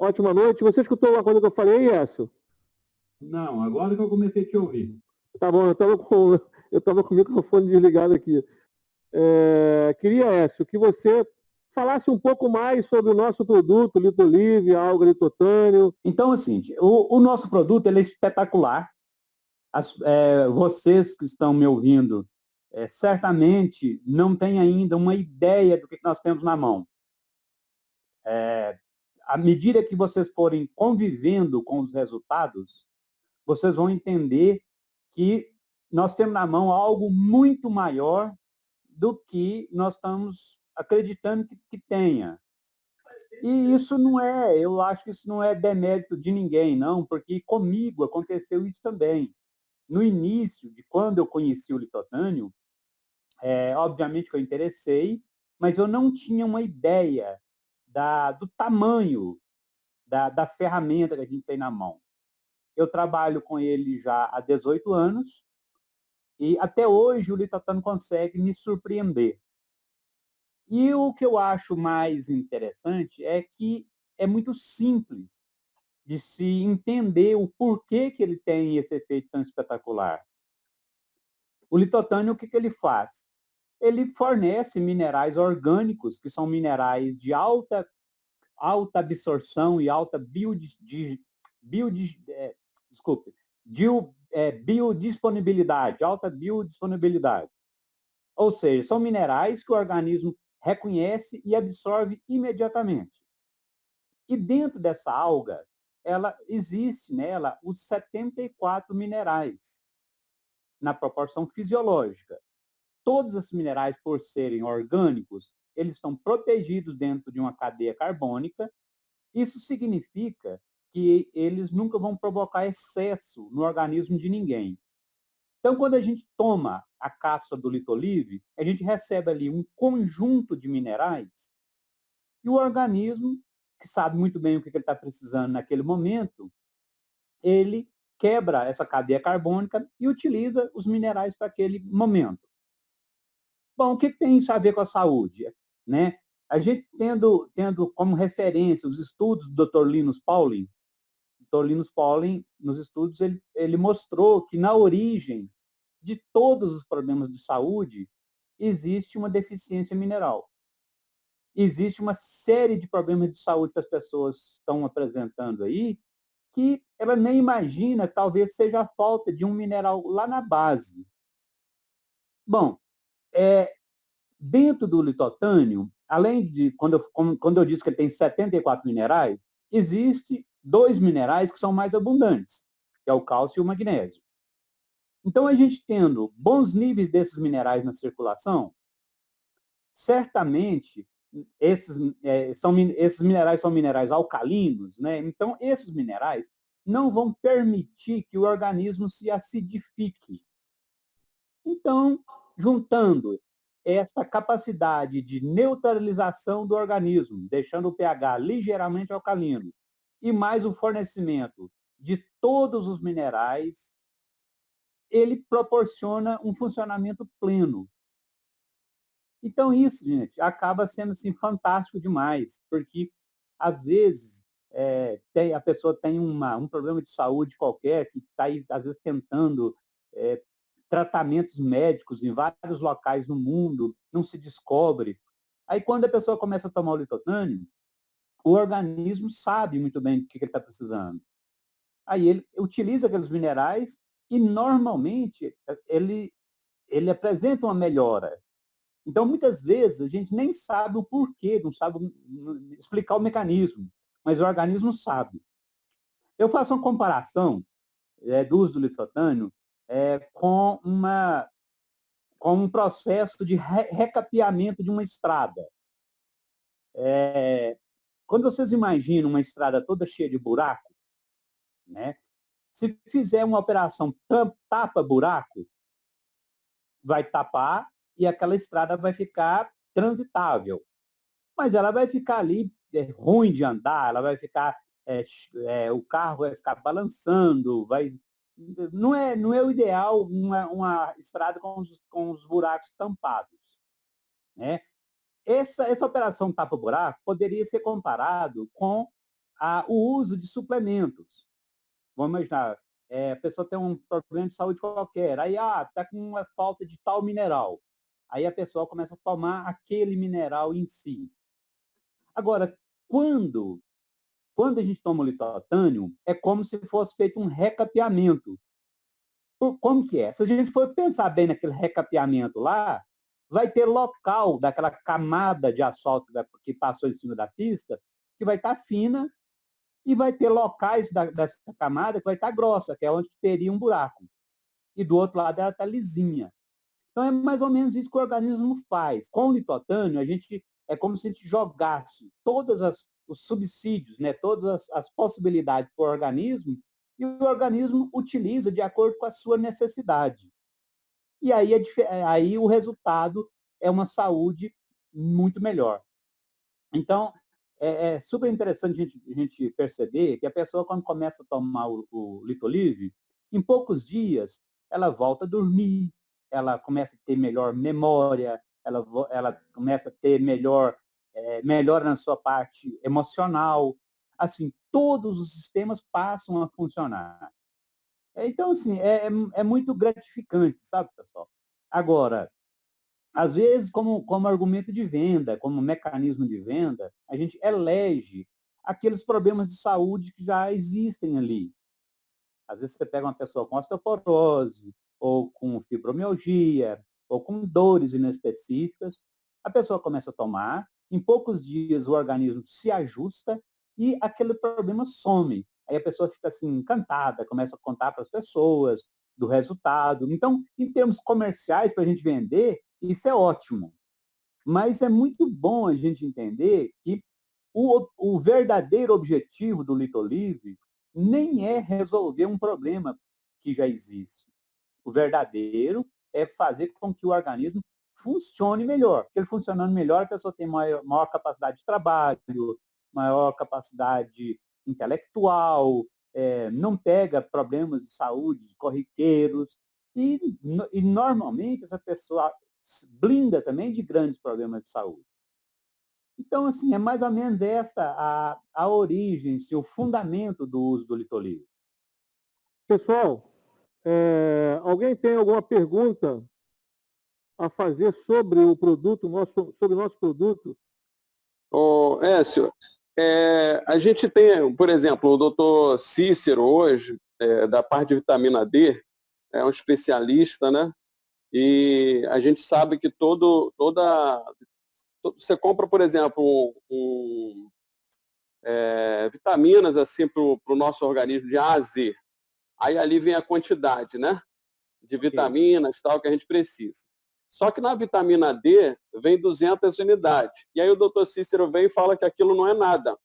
Ótima noite. Você escutou uma coisa que eu falei, Écio? Não, agora que eu comecei a te ouvir. Tá bom, eu tava com o microfone desligado aqui. Queria, Écio, que você falasse um pouco mais sobre o nosso produto, Litolive, Alga Litotânio. Então, assim, o nosso produto ele é espetacular. Vocês que estão me ouvindo, certamente não têm ainda uma ideia do que nós temos na mão. À medida que vocês forem convivendo com os resultados, vocês vão entender que nós temos na mão algo muito maior do que nós estamos acreditando que tenha. E isso não é, eu acho que isso não é demérito de ninguém, não, porque comigo aconteceu isso também. No início, de quando eu conheci o litotânio, obviamente que eu interessei, mas eu não tinha uma ideia do tamanho da ferramenta que a gente tem na mão. Eu trabalho com ele já há 18 anos e até hoje o litotânio consegue me surpreender. E o que eu acho mais interessante é que é muito simples de se entender o porquê que ele tem esse efeito tão espetacular. O litotânio, o que ele faz? Ele fornece minerais orgânicos, que são minerais de alta absorção e alta biodisponibilidade, alta biodisponibilidade. Ou seja, são minerais que o organismo reconhece e absorve imediatamente. E dentro dessa alga, existe nela os 74 minerais, na proporção fisiológica. Todos esses minerais, por serem orgânicos, eles estão protegidos dentro de uma cadeia carbônica. Isso significa que eles nunca vão provocar excesso no organismo de ninguém. Então, quando a gente toma a cápsula do Litolive, a gente recebe ali um conjunto de minerais e o organismo, que sabe muito bem o que ele está precisando naquele momento, ele quebra essa cadeia carbônica e utiliza os minerais para aquele momento. Bom, o que tem isso a ver com a saúde? Né? A gente tendo como referência os estudos do Dr. Linus Pauling, o Dr. Linus Pauling, nos estudos, ele mostrou que na origem de todos os problemas de saúde existe uma deficiência mineral. Existe uma série de problemas de saúde que as pessoas estão apresentando aí que ela nem imagina, talvez seja a falta de um mineral lá na base. Bom, dentro do litotânio, além de, quando eu disse que ele tem 74 minerais, existe 2 minerais que são mais abundantes, que é o cálcio e o magnésio. Então, a gente tendo bons níveis desses minerais na circulação, certamente esses minerais são minerais alcalinos, né? Então, esses minerais não vão permitir que o organismo se acidifique. Então, juntando essa capacidade de neutralização do organismo, deixando o pH ligeiramente alcalino, e mais o fornecimento de todos os minerais, ele proporciona um funcionamento pleno. Então, isso, gente, acaba sendo assim, fantástico demais, porque, às vezes, a pessoa tem um problema de saúde qualquer, que está, às vezes, tentando tratamentos médicos em vários locais no mundo, não se descobre. Aí, quando a pessoa começa a tomar o litotânio, o organismo sabe muito bem do que ele está precisando. Aí ele utiliza aqueles minerais e, normalmente, ele apresenta uma melhora. Então, muitas vezes, a gente nem sabe o porquê, não sabe explicar o mecanismo, mas o organismo sabe. Eu faço uma comparação do uso do litotânio com um processo de recapeamento de uma estrada. Quando vocês imaginam uma estrada toda cheia de buraco, né, se fizer uma operação tapa-buraco, vai tapar e aquela estrada vai ficar transitável. Mas ela vai ficar ali ruim de andar, ela vai ficar, o carro vai ficar balançando, não é o ideal uma estrada com os buracos tampados. Né? Essa operação tapa-buraco poderia ser comparado com o uso de suplementos. Vamos imaginar, a pessoa tem um problema de saúde qualquer, aí está com uma falta de tal mineral. Aí a pessoa começa a tomar aquele mineral em si. Agora, quando a gente toma o litotânio, é como se fosse feito um recapeamento. Como que é? Se a gente for pensar bem naquele recapeamento lá, vai ter local daquela camada de asfalto que passou em cima da pista, que vai estar fina, e vai ter locais dessa camada que vai estar grossa, que é onde teria um buraco. E do outro lado ela está lisinha. Então é mais ou menos isso que o organismo faz. Com o litotânio, é como se a gente jogasse todos os subsídios, né, todas as possibilidades para o organismo, e o organismo utiliza de acordo com a sua necessidade. E aí o resultado é uma saúde muito melhor. Então, é super interessante a gente perceber que a pessoa, quando começa a tomar o Litolive, em poucos dias, ela volta a dormir, ela começa a ter melhor memória, ela começa a ter melhora na sua parte emocional. Assim, todos os sistemas passam a funcionar. Então, assim, é muito gratificante, sabe, pessoal? Agora, às vezes, como argumento de venda, como mecanismo de venda, a gente elege aqueles problemas de saúde que já existem ali. Às vezes você pega uma pessoa com osteoporose, ou com fibromialgia, ou com dores inespecíficas, a pessoa começa a tomar, em poucos dias o organismo se ajusta e aquele problema some. Aí a pessoa fica assim encantada, começa a contar para as pessoas do resultado. Então, em termos comerciais, para a gente vender, isso é ótimo. Mas é muito bom a gente entender que o verdadeiro objetivo do Litolive nem é resolver um problema que já existe. O verdadeiro é fazer com que o organismo funcione melhor. Porque ele funcionando melhor, a pessoa tem maior capacidade de trabalho, maior capacidade intelectual, não pega problemas de saúde corriqueiros, e normalmente essa pessoa blinda também de grandes problemas de saúde. Então, assim, é mais ou menos essa a origem, o fundamento do uso do Litolive. Pessoal, alguém tem alguma pergunta a fazer sobre o produto, sobre o nosso produto? Écio, a gente tem, por exemplo, o doutor Cícero hoje, da parte de vitamina D, é um especialista, né? E a gente sabe que você compra, por exemplo, vitaminas assim para o nosso organismo de A a Z. Aí ali vem a quantidade, né? De vitaminas, tal, que a gente precisa. Só que na vitamina D vem 200 unidades. E aí o doutor Cícero vem e fala que aquilo não é nada.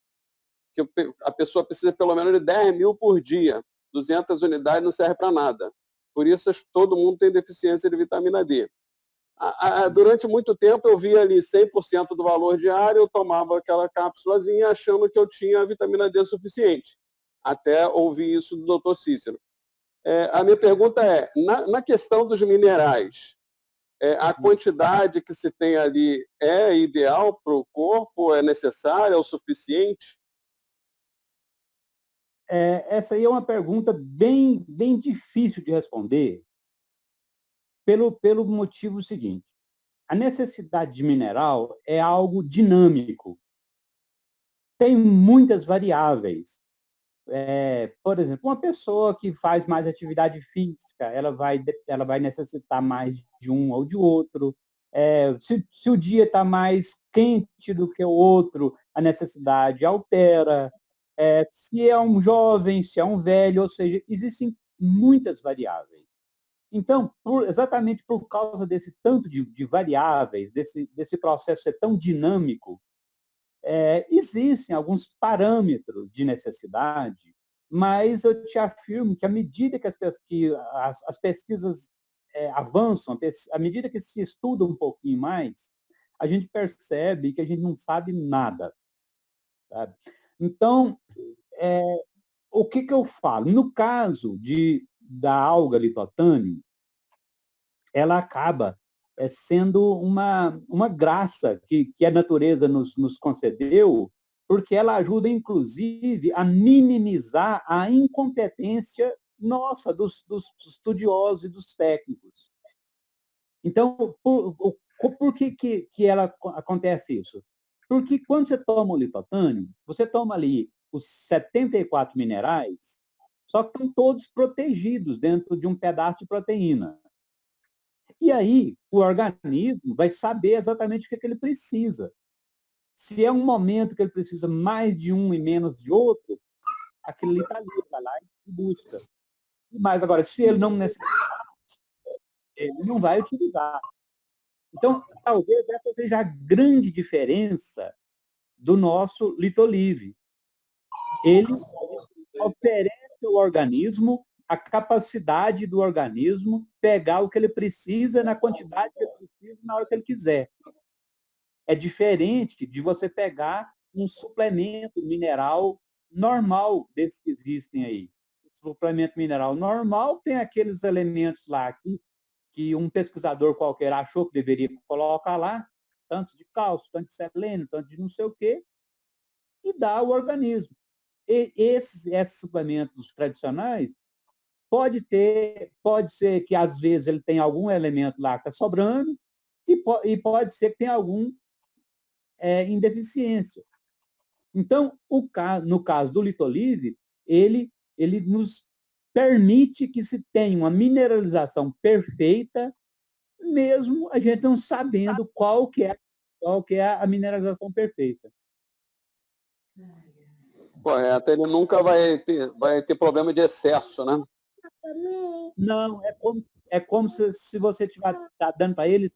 Que a pessoa precisa pelo menos de 10 mil por dia. 200 unidades não serve para nada. Por isso todo mundo tem deficiência de vitamina D. Durante muito tempo eu via ali 100% do valor diário, eu tomava aquela cápsulazinha achando que eu tinha a vitamina D suficiente. Até ouvir isso do doutor Cícero. A minha pergunta é, na questão dos minerais, a quantidade que se tem ali é ideal para o corpo? É necessária? É o suficiente? Essa aí é uma pergunta bem, bem difícil de responder, pelo motivo seguinte. A necessidade de mineral é algo dinâmico. Tem muitas variáveis. Por exemplo, uma pessoa que faz mais atividade física, ela vai necessitar mais de um ou de outro. Se o dia está mais quente do que o outro, a necessidade altera. Se é um jovem, se é um velho, ou seja, existem muitas variáveis. Então, exatamente por causa desse tanto de variáveis, desse processo ser tão dinâmico, existem alguns parâmetros de necessidade, mas eu te afirmo que à medida que as pesquisas avançam, à medida que se estuda um pouquinho mais, a gente percebe que a gente não sabe nada. Sabe? Então, o que eu falo? No caso da alga litotânio, ela acaba sendo uma graça que a natureza nos concedeu, porque ela ajuda, inclusive, a minimizar a incompetência nossa, dos estudiosos e dos técnicos. Então, por que acontece isso? Porque quando você toma o litotânio, você toma ali os 74 minerais, só que estão todos protegidos dentro de um pedaço de proteína. E aí, o organismo vai saber exatamente o que ele precisa. Se é um momento que ele precisa mais de um e menos de outro, aquilo ali está ali, vai lá e busca. Mas agora, se ele não necessita, ele não vai utilizar. Então, talvez essa seja a grande diferença do nosso litolive. Ele oferece ao organismo a capacidade do organismo pegar o que ele precisa na quantidade que ele precisa na hora que ele quiser. É diferente de você pegar um suplemento mineral normal desses que existem aí. O suplemento mineral normal tem aqueles elementos lá que um pesquisador qualquer achou que deveria colocar lá, tanto de cálcio, tanto de selênio, tanto de não sei o quê, e dá ao organismo. E esses suplementos tradicionais pode ser que às vezes ele tem algum elemento lá que está sobrando e pode ser que tenha algum em deficiência. Então, no caso do litolive, ele nos permite que se tenha uma mineralização perfeita, mesmo a gente não sabendo qual que é a mineralização perfeita. Correto, ele nunca vai ter problema de excesso, né? Não, é como se você tá dando para ele,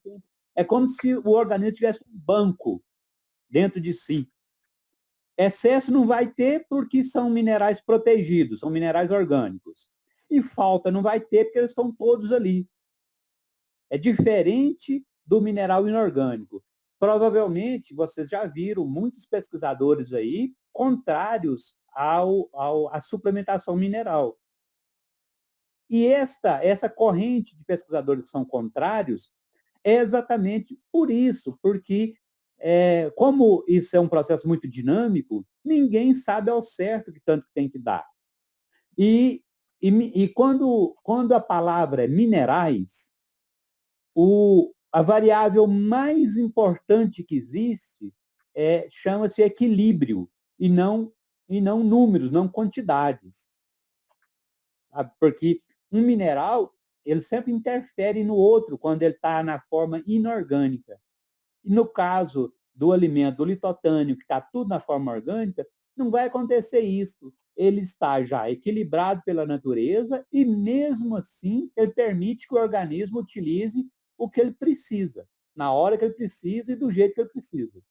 é como se o organismo tivesse um banco dentro de si. Excesso não vai ter porque são minerais protegidos, são minerais orgânicos. E falta não vai ter porque eles estão todos ali. É diferente do mineral inorgânico. Provavelmente, vocês já viram muitos pesquisadores aí contrários à suplementação mineral. E essa corrente de pesquisadores que são contrários é exatamente por isso, porque como isso é um processo muito dinâmico, ninguém sabe ao certo que tanto tem que dar. E quando a palavra é minerais, a variável mais importante que existe chama-se equilíbrio, e não números, não quantidades. Porque um mineral, ele sempre interfere no outro quando ele está na forma inorgânica. E no caso do alimento, do litotânio, que está tudo na forma orgânica, não vai acontecer isso. Ele está já equilibrado pela natureza e, mesmo assim, ele permite que o organismo utilize o que ele precisa, na hora que ele precisa e do jeito que ele precisa.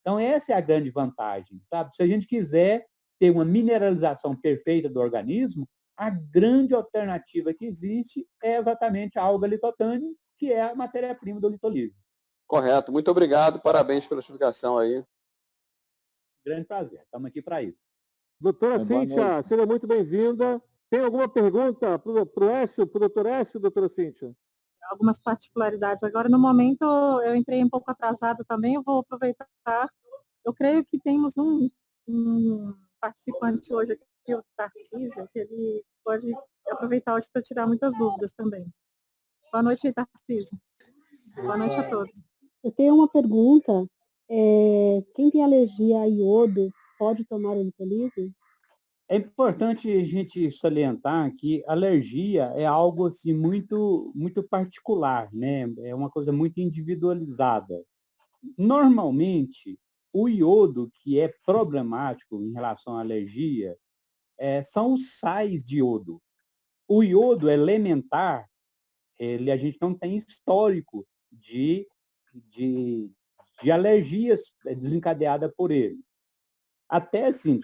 Então, essa é a grande vantagem, sabe? Se a gente quiser ter uma mineralização perfeita do organismo, a grande alternativa que existe é exatamente a alga litotânio, que é a matéria-prima do litolive. Correto. Muito obrigado. Parabéns pela explicação aí. Grande prazer. Estamos aqui para isso. Doutora Cíntia, seja muito bem-vinda. Tem alguma pergunta para o Écio, para o doutor Écio, doutora Cíntia? Algumas particularidades. Agora, no momento, eu entrei um pouco atrasada também, eu vou aproveitar. Eu creio que temos um participante hoje aqui, o Tarcísio, que ele pode aproveitar hoje para tirar muitas dúvidas também. Boa noite, Tarcísio. Boa noite a todos. Eu tenho uma pergunta. Quem tem alergia a iodo pode tomar o litolive? É importante a gente salientar que alergia é algo assim muito muito particular, né? É uma coisa muito individualizada. Normalmente, o iodo que é problemático em relação à alergia são os sais de iodo. O iodo elementar, a gente não tem histórico de alergias desencadeadas por ele. Até assim,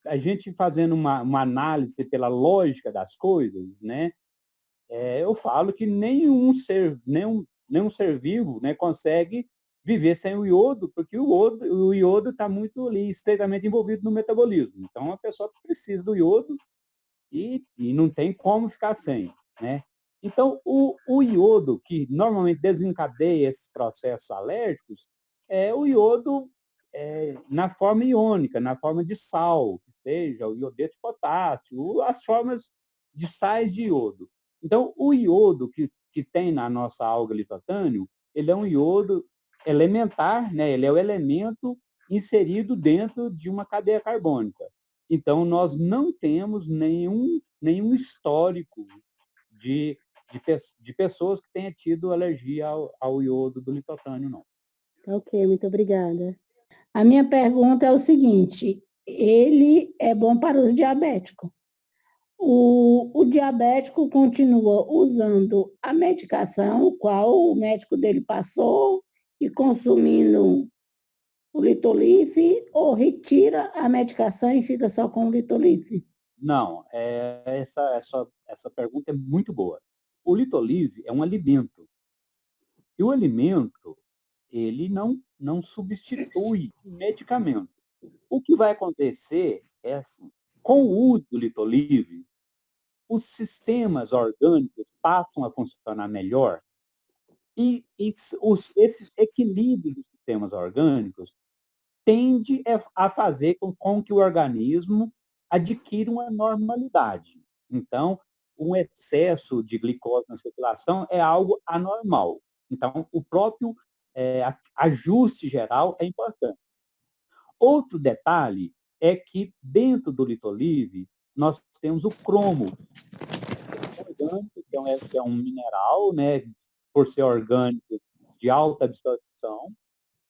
a gente fazendo uma análise pela lógica das coisas, né? Eu falo que nenhum ser vivo, né, consegue viver sem o iodo, porque o iodo está muito ali, estreitamente envolvido no metabolismo. Então, a pessoa precisa do iodo e não tem como ficar sem, né? Então, o iodo, que normalmente desencadeia esses processos alérgicos, o iodo na forma iônica, na forma de sal, que seja o iodeto de potássio, as formas de sais de iodo. Então, o iodo que tem na nossa alga litotânio, ele é um iodo elementar, né? Ele é o elemento inserido dentro de uma cadeia carbônica. Então, nós não temos nenhum histórico de pessoas que tenham tido alergia ao iodo do litotânio, não. Ok, muito obrigada. A minha pergunta é o seguinte: ele é bom para os diabéticos. O diabético continua usando a medicação, qual o médico dele passou, e consumindo o Litolife, ou retira a medicação e fica só com o Litolife? Não, essa pergunta é muito boa. O Litolive é um alimento. E o alimento, ele não substitui o medicamento. O que vai acontecer é assim, com o uso do Litolive, os sistemas orgânicos passam a funcionar melhor e esses equilíbrios dos sistemas orgânicos tende a fazer com que o organismo adquira uma normalidade. Então, um excesso de glicose na circulação é algo anormal. Então, o próprio ajuste geral é importante. Outro detalhe é que, dentro do Litolive, nós temos o cromo, orgânico, que é um mineral, né, por ser orgânico, de alta absorção,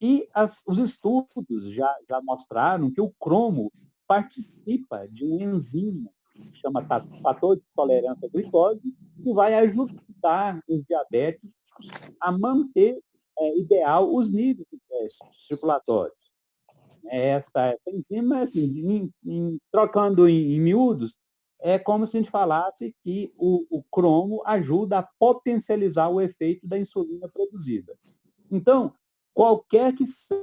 e os estudos já mostraram que o cromo participa de um enzima que chama fator de tolerância à glicose, que vai ajudar os diabéticos a manter ideal os níveis circulatórios. Essa enzima, assim, trocando em miúdos, é como se a gente falasse que o cromo ajuda a potencializar o efeito da insulina produzida. Então, qualquer que seja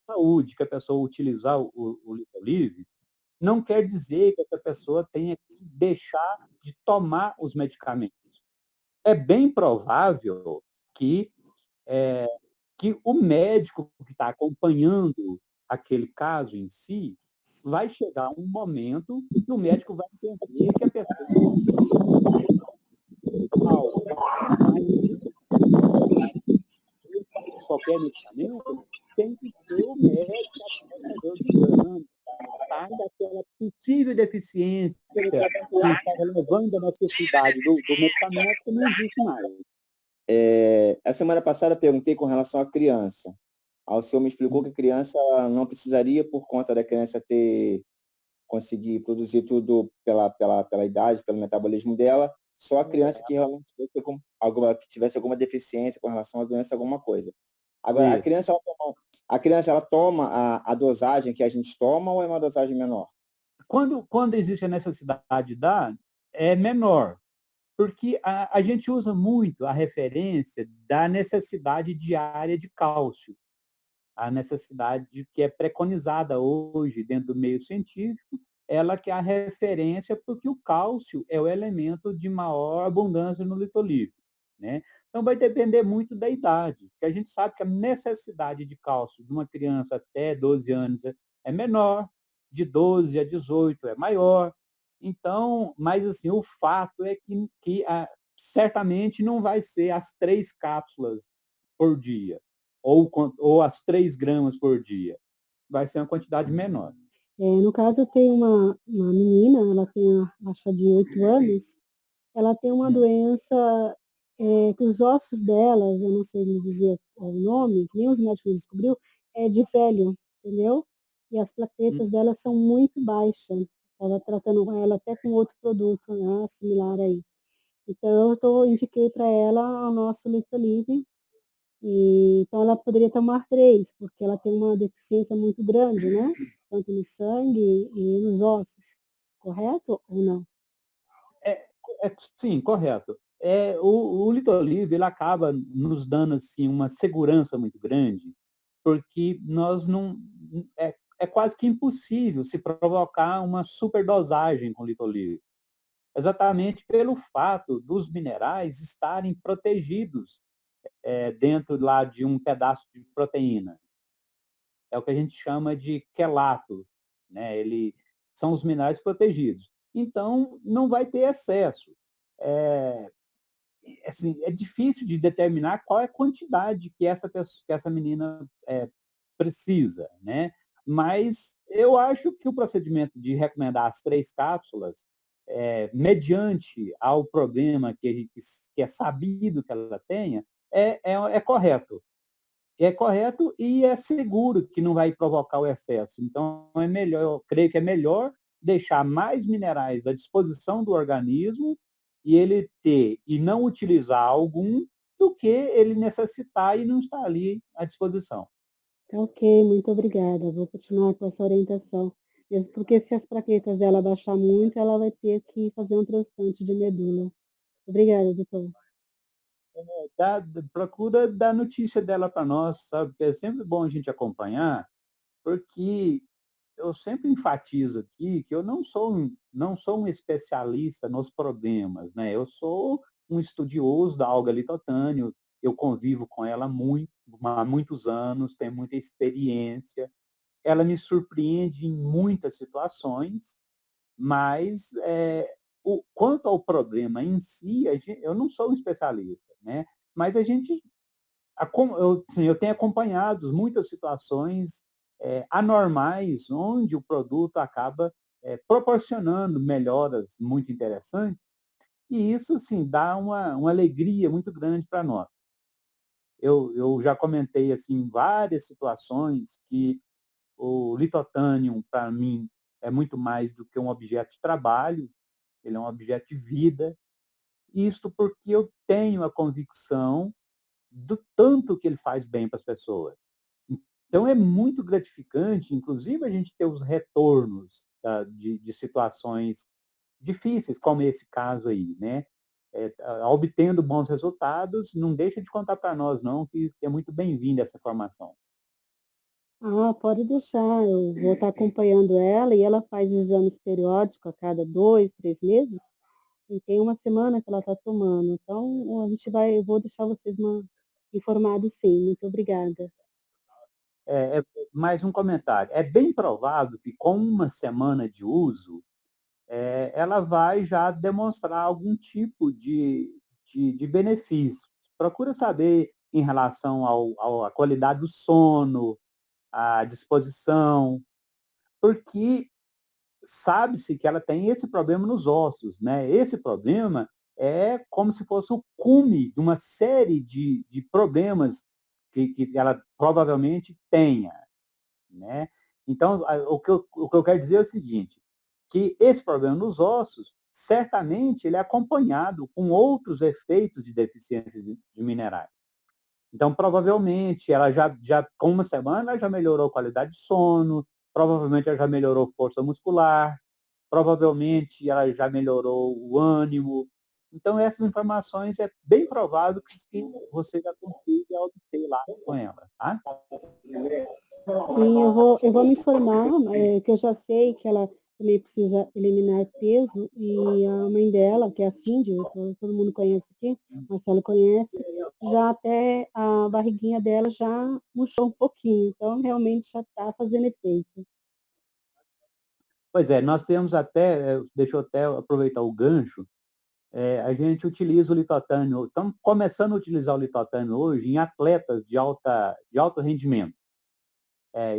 a saúde que a pessoa utilizar o Litolive, não quer dizer que essa pessoa tenha que deixar de tomar os medicamentos. É bem provável que, que o médico que está acompanhando aquele caso em si vai chegar um momento que o médico vai entender que a pessoa qualquer medicamento tem que ter o médico para fazer os exames, tratar daquela possível deficiência que está relevando a necessidade do medicamento que não existe mais. A semana passada eu perguntei com relação à criança. O senhor me explicou que a criança não precisaria, por conta da criança conseguir produzir tudo pela idade, pelo metabolismo dela, só a criança que realmente tivesse alguma deficiência com relação à doença, alguma coisa. Agora, a criança ela toma a dosagem que a gente toma ou é uma dosagem menor? Quando existe a necessidade de dar, é menor, porque a gente usa muito a referência da necessidade diária de cálcio, a necessidade que é preconizada hoje dentro do meio científico, ela que é a referência, porque o cálcio é o elemento de maior abundância no litolíquido, né? Então, vai depender muito da idade, porque a gente sabe que a necessidade de cálcio de uma criança até 12 anos é menor, de 12 a 18 é maior. Então, mas assim, o fato é que certamente não vai ser as 3 cápsulas por dia, ou as 3 gramas por dia. Vai ser uma quantidade menor. No caso, eu tenho uma menina, ela tem, acho, de 8 anos, ela tem uma doença que os ossos delas, eu não sei me dizer o nome, que nem os médicos descobriu, é de velho, entendeu? E as plaquetas dela são muito baixas. Estava tratando ela até com outro produto, né, similar aí. Então, indiquei para ela o nosso Litolive, e então ela poderia tomar 3, porque ela tem uma deficiência muito grande, né? Tanto no sangue e nos ossos. Correto ou não? Sim, correto. O Litolive, ele acaba nos dando assim, uma segurança muito grande, porque nós não. É quase que impossível se provocar uma superdosagem com Litolive, exatamente pelo fato dos minerais estarem protegidos dentro lá de um pedaço de proteína. é o que a gente chama de quelato, né? São os minerais protegidos. Então, não vai ter excesso. É, assim, é difícil de determinar qual é a quantidade que essa menina precisa, né? Mas eu acho que o procedimento de recomendar as 3 cápsulas, mediante ao problema que é sabido que ela tenha, é correto. É correto e é seguro que não vai provocar o excesso. Então, é melhor, eu creio que é melhor deixar mais minerais à disposição do organismo e ele ter e não utilizar algum do que ele necessitar e não estar ali à disposição. Tá ok, muito obrigada. Vou continuar com essa orientação. Mesmo porque se as plaquetas dela baixar muito, ela vai ter que fazer um transplante de medula. Obrigada, doutor. Procura dar notícia dela para nós, sabe? Porque é sempre bom a gente acompanhar, porque eu sempre enfatizo aqui que eu não sou um especialista nos problemas, né? Eu sou um estudioso da alga litotânio, eu convivo com ela há muitos anos, tenho muita experiência. Ela me surpreende em muitas situações, mas quanto ao problema em si, eu não sou um especialista, né? Mas eu tenho acompanhado muitas situações anormais, onde o produto acaba proporcionando melhoras muito interessantes, e isso assim, dá uma alegria muito grande para nós. Eu já comentei assim, várias situações que o litotânium, para mim, é muito mais do que um objeto de trabalho, ele é um objeto de vida, isto porque eu tenho a convicção do tanto que ele faz bem para as pessoas. Então, é muito gratificante, inclusive, a gente ter os retornos de situações difíceis, como esse caso aí, né? Obtendo bons resultados, não deixa de contar para nós, não, que é muito bem-vinda essa formação. Ah, pode deixar, eu vou estar acompanhando ela e ela faz exames periódicos a cada 2, 3 meses, e tem uma semana que ela está tomando. Então, eu vou deixar vocês informados sim. Muito obrigada. Mais um comentário. É bem provável que, com uma semana de uso, ela vai já demonstrar algum tipo de benefício. Procura saber em relação à qualidade do sono, à disposição, porque sabe-se que ela tem esse problema nos ossos, né? Esse problema é como se fosse o cume de uma série de problemas que ela provavelmente tenha, né? Então, o que eu quero dizer é o seguinte, que esse problema nos ossos, certamente, ele é acompanhado com outros efeitos de deficiência de minerais. Então, provavelmente, ela com uma semana, ela já melhorou a qualidade de sono, provavelmente ela já melhorou força muscular, provavelmente ela já melhorou o ânimo. Então, essas informações é bem provável que você já consiga obter lá com ela, tá? Sim, eu vou me informar, que eu já sei que ela também precisa eliminar peso e a mãe dela, que é a Cindy, todo mundo conhece aqui, Marcelo conhece, já até a barriguinha dela já murchou um pouquinho, então realmente já está fazendo efeito. Pois é, nós temos até, deixa eu até aproveitar o gancho, a gente utiliza o litotânio, estamos começando a utilizar o litotânio hoje em atletas de alto rendimento.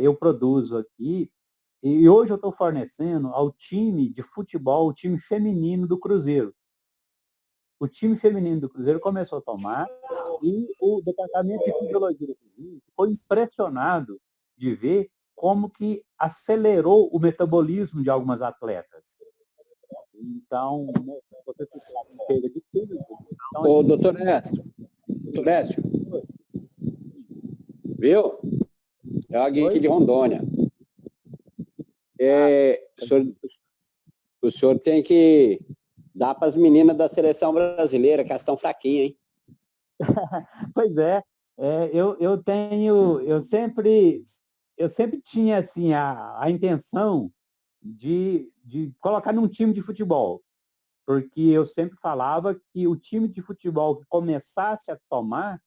Eu produzo aqui, e hoje eu estou fornecendo ao time de futebol, o time feminino do Cruzeiro. O time feminino do Cruzeiro começou a tomar e o departamento de fisiologia do Cruzeiro foi impressionado de ver como que acelerou o metabolismo de algumas atletas. Então, né, você citou a perda de peso. Então, Ô, doutor Écio, viu? É alguém aqui de Rondônia. O senhor tem que dar para as meninas da seleção brasileira, que elas estão fraquinhas, hein? Pois é, eu sempre tinha assim a intenção de colocar num time de futebol, porque eu sempre falava que o time de futebol que começasse a tomar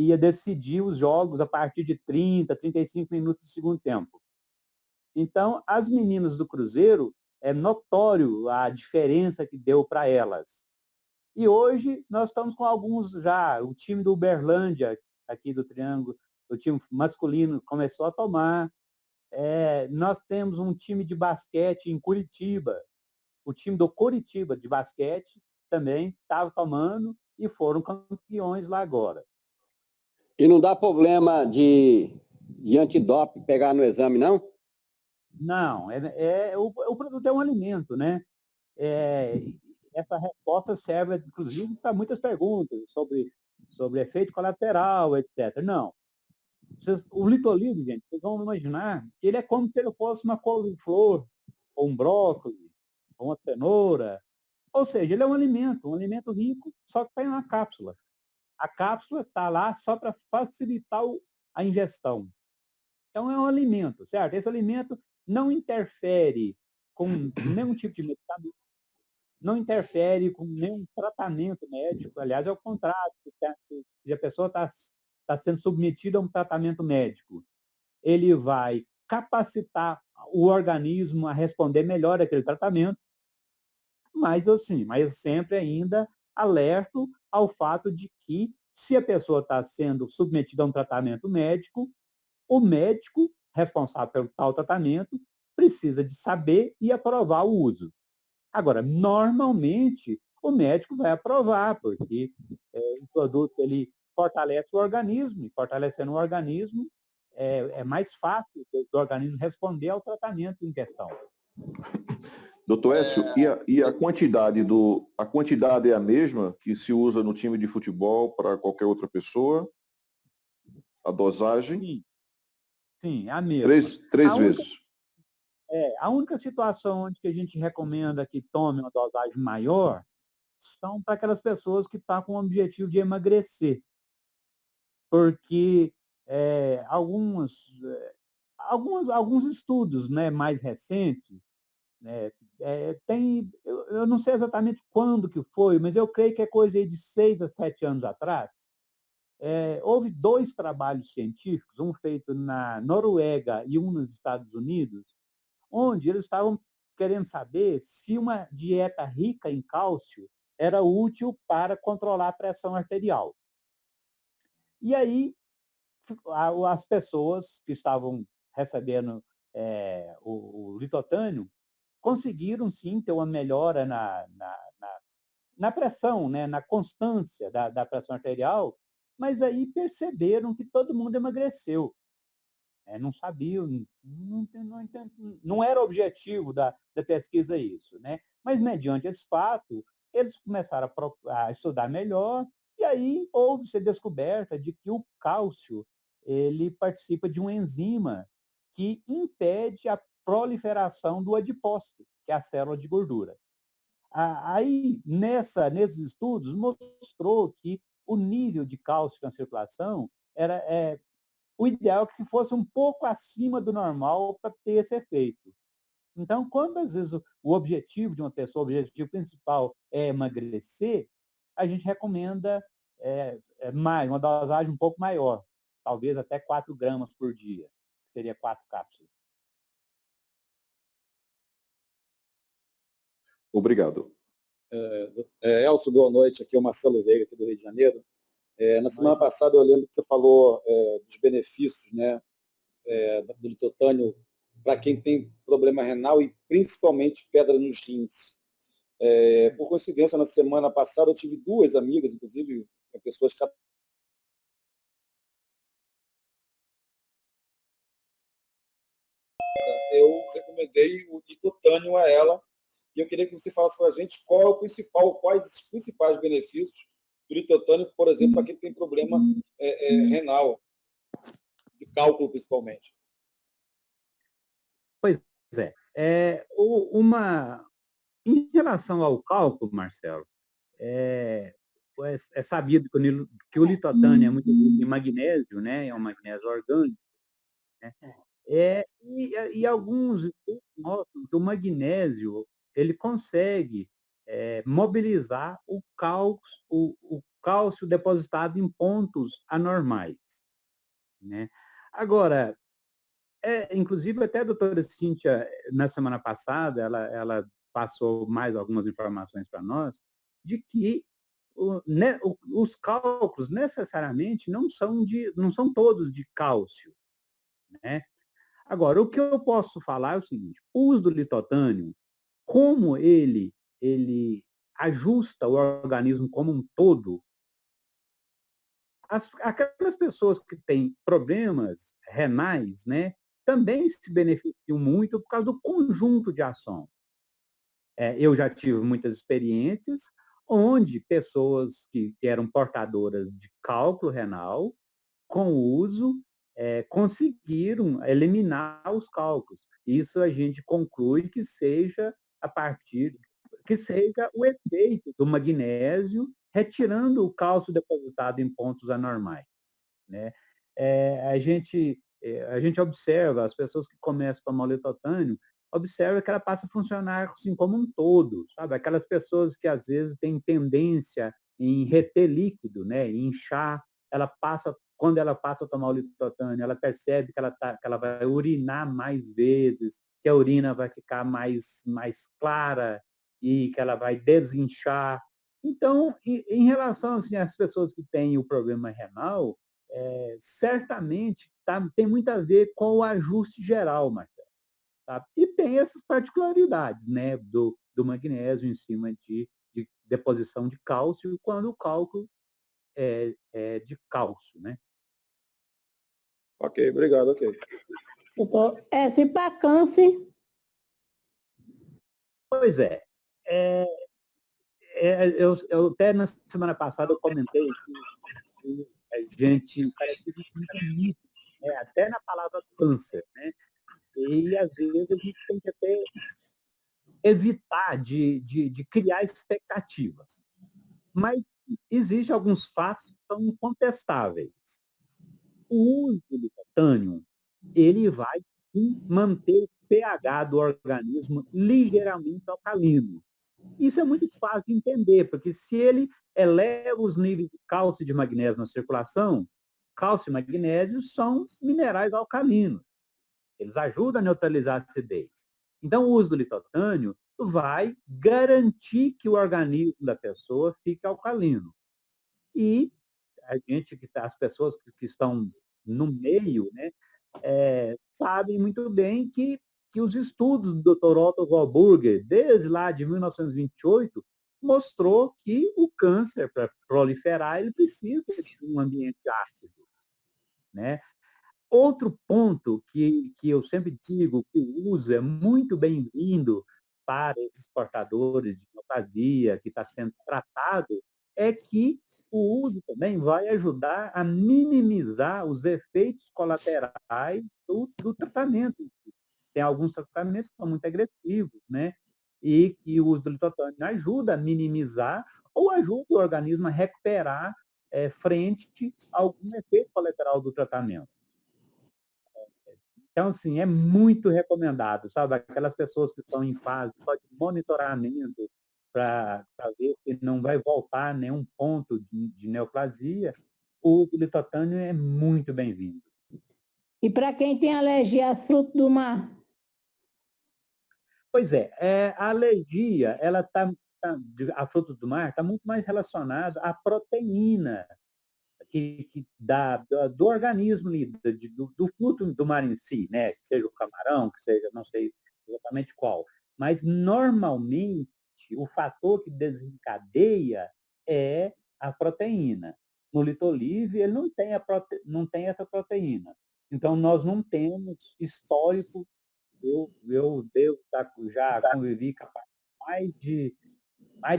ia decidir os jogos a partir de 30, 35 minutos do segundo tempo. Então, as meninas do Cruzeiro, é notório a diferença que deu para elas. E hoje nós estamos com alguns já, o time do Uberlândia, aqui do Triângulo, o time masculino começou a tomar. Nós temos um time de basquete em Curitiba, o time do Curitiba de basquete também estava tomando e foram campeões lá agora. E não dá problema de antidoping pegar no exame, não? Não, o produto é um alimento, né? Essa resposta serve, inclusive, para muitas perguntas sobre efeito colateral, etc. Não. O litolívio, gente, vocês vão imaginar que ele é como se ele fosse uma couve-flor, ou um brócolis, ou uma cenoura. Ou seja, ele é um alimento rico, só que está em uma cápsula. A cápsula está lá só para facilitar a ingestão. Então, é um alimento, certo? Esse alimento não interfere com nenhum tipo de medicamento, não interfere com nenhum tratamento médico. Aliás, é o contrário. Se a pessoa está sendo submetida a um tratamento médico, ele vai capacitar o organismo a responder melhor àquele tratamento, mas sempre ainda alerto ao fato de que, se a pessoa está sendo submetida a um tratamento médico, o médico responsável pelo tal tratamento precisa de saber e aprovar o uso. Agora, normalmente, o médico vai aprovar, porque o produto ele fortalece o organismo, e fortalecendo o organismo, é mais fácil do organismo responder ao tratamento em questão. Doutor Écio, e a quantidade a quantidade é a mesma que se usa no time de futebol para qualquer outra pessoa? A dosagem? Sim, é a mesma. Três vezes. A única situação onde que a gente recomenda que tome uma dosagem maior são para aquelas pessoas que estão com o objetivo de emagrecer. Porque alguns estudos, né, mais recentes, né, eu não sei exatamente quando que foi, mas eu creio que é coisa aí de 6 a 7 anos atrás. Houve 2 trabalhos científicos, um feito na Noruega e um nos Estados Unidos, onde eles estavam querendo saber se uma dieta rica em cálcio era útil para controlar a pressão arterial. E aí, as pessoas que estavam recebendo o litotânio conseguiram, sim, ter uma melhora na pressão, né, na constância da pressão arterial, mas aí perceberam que todo mundo emagreceu. Não sabiam, não era o objetivo da pesquisa isso, né? Mas, mediante esse fato, eles começaram a estudar melhor, e aí houve-se a descoberta de que o cálcio ele participa de uma enzima que impede a proliferação do adipócito, que é a célula de gordura. Aí, nesses estudos, mostrou que o nível de cálcio na circulação o ideal é que fosse um pouco acima do normal para ter esse efeito. Então, quando às vezes o objetivo de uma pessoa, o objetivo principal é emagrecer, a gente recomenda uma dosagem um pouco maior, talvez até 4 gramas por dia, que seria 4 cápsulas. Obrigado. Elcio, boa noite. Aqui é o Marcelo Veiga, aqui do Rio de Janeiro. Na semana passada eu lembro que você falou dos benefícios, né, do litotânio para quem tem problema renal e principalmente pedra nos rins. Por coincidência, na semana passada eu tive 2 amigas, inclusive pessoas que eu recomendei o litotânio a ela e eu queria que você falasse para a gente quais os principais benefícios do litotânio, por exemplo, para quem tem problema renal, de cálculo principalmente. Pois é. Em relação ao cálculo, Marcelo, é sabido que o litotânio é muito rico em magnésio, né? É um magnésio orgânico, né? E alguns estudos mostram que o magnésio ele consegue mobilizar o cálcio depositado em pontos anormais, né? Agora, inclusive até a doutora Cíntia, na semana passada, ela passou mais algumas informações para nós, de que os cálculos necessariamente não são todos de cálcio, né? Agora, o que eu posso falar é o seguinte: o uso do litotânio, como ele ajusta o organismo como um todo, aquelas pessoas que têm problemas renais, né, também se beneficiam muito por causa do conjunto de ação. Eu já tive muitas experiências onde pessoas que eram portadoras de cálculo renal, com o uso, conseguiram eliminar os cálculos. Isso a gente conclui que seja o efeito do magnésio retirando o cálcio depositado em pontos anormais, né? A gente observa, as pessoas que começam a tomar o litotânio, observa que ela passa a funcionar assim como um todo, sabe? Aquelas pessoas que às vezes têm tendência em reter líquido, né, em inchar, quando ela passa a tomar o litotânio, ela percebe que ela vai urinar mais vezes, que a urina vai ficar mais clara e que ela vai desinchar. Então, em relação assim, às pessoas que têm o problema renal, certamente tem muito a ver com o ajuste geral, Marcelo. Tá? E tem essas particularidades, né, do magnésio em cima de deposição de cálcio, quando o cálculo é de cálcio, né? Ok, obrigado, ok. Se para câncer, Pois é. Eu até na semana passada eu comentei que a gente caracteriza muito mito, né? Até na palavra câncer, né? E às vezes a gente tem que até evitar de criar expectativas. Mas existem alguns fatos que são incontestáveis. O uso do litotânio, ele vai manter o pH do organismo ligeiramente alcalino. Isso é muito fácil de entender, porque se ele eleva os níveis de cálcio e de magnésio na circulação, cálcio e magnésio são minerais alcalinos. Eles ajudam a neutralizar a acidez. Então, o uso do litotânio vai garantir que o organismo da pessoa fique alcalino. E as pessoas que estão no meio, né, sabem muito bem que os estudos do Dr. Otto Warburger, desde lá de 1928, mostrou que o câncer, para proliferar, ele precisa de um ambiente ácido, né? Outro ponto que eu sempre digo que o uso é muito bem-vindo para esses portadores de neoplasia que está sendo tratado é que o uso também vai ajudar a minimizar os efeitos colaterais do tratamento. Tem alguns tratamentos que são muito agressivos, né? E que o uso do litotânio ajuda a minimizar ou ajuda o organismo a recuperar frente a algum efeito colateral do tratamento. Então, assim, é muito recomendado, sabe? Aquelas pessoas que estão em fase só de monitoramento para ver se não vai voltar nenhum ponto de neoplasia, o uso do litotânio é muito bem-vindo. e para quem tem alergia aos frutos do mar? Pois a alergia, a frutos do mar está muito mais relacionada à proteína do organismo, do fruto do mar em si, né? Que seja o camarão, que seja, não sei exatamente qual. Mas, normalmente, o fator que desencadeia é a proteína. No litolive, ele não tem essa proteína. Então, nós não temos histórico. Eu já convivi com mais de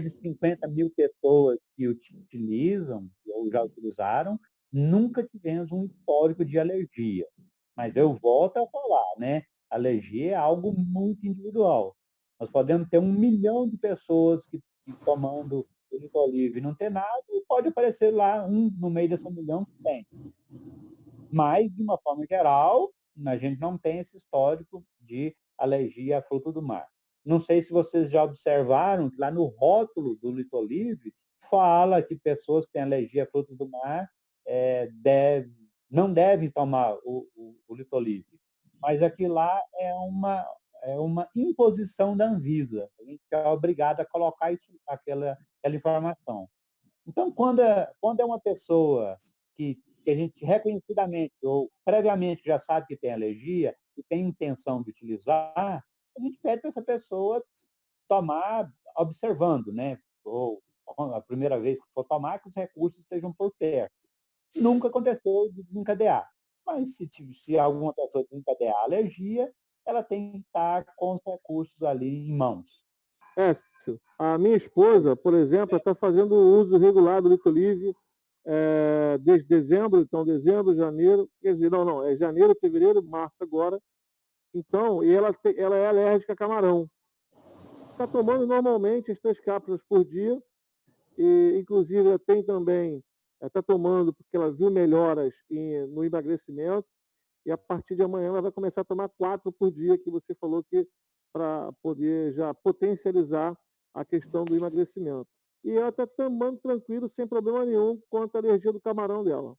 50 mil pessoas que utilizam ou já utilizaram, nunca tivemos um histórico de alergia. Mas eu volto a falar, né? Alergia é algo muito individual. Nós podemos ter 1 milhão de pessoas que tomando o Litolive não tem nada, e pode aparecer lá no meio dessa 1 milhão que tem. Mas, de uma forma geral, a gente não tem esse histórico de alergia a fruto do mar. Não sei se vocês já observaram que lá no rótulo do Litolive fala que pessoas que têm alergia a frutos do mar não devem tomar o litolívio. Mas aquilo lá é uma imposição da Anvisa. A gente é obrigado a colocar aquela informação. Então, quando é uma pessoa que a gente reconhecidamente ou previamente já sabe que tem alergia e tem intenção de utilizar, a gente pede para essa pessoa tomar observando, né? Ou a primeira vez que for tomar, que os recursos estejam por perto. Nunca aconteceu de desencadear. Mas se alguma pessoa desencadear a alergia, ela tem que estar com os recursos ali em mãos. A minha esposa, por exemplo, está fazendo o uso regular do litolívio desde dezembro, então dezembro, janeiro, quer dizer, não, é janeiro, fevereiro, março agora. Então, e ela é alérgica a camarão. Está tomando normalmente as 3 cápsulas por dia, e inclusive ela tem também, está tomando porque ela viu melhoras no emagrecimento, e a partir de amanhã ela vai começar a tomar 4 por dia, que você falou que para poder já potencializar a questão do emagrecimento. E ela está tomando tranquilo, sem problema nenhum, quanto à alergia do camarão dela.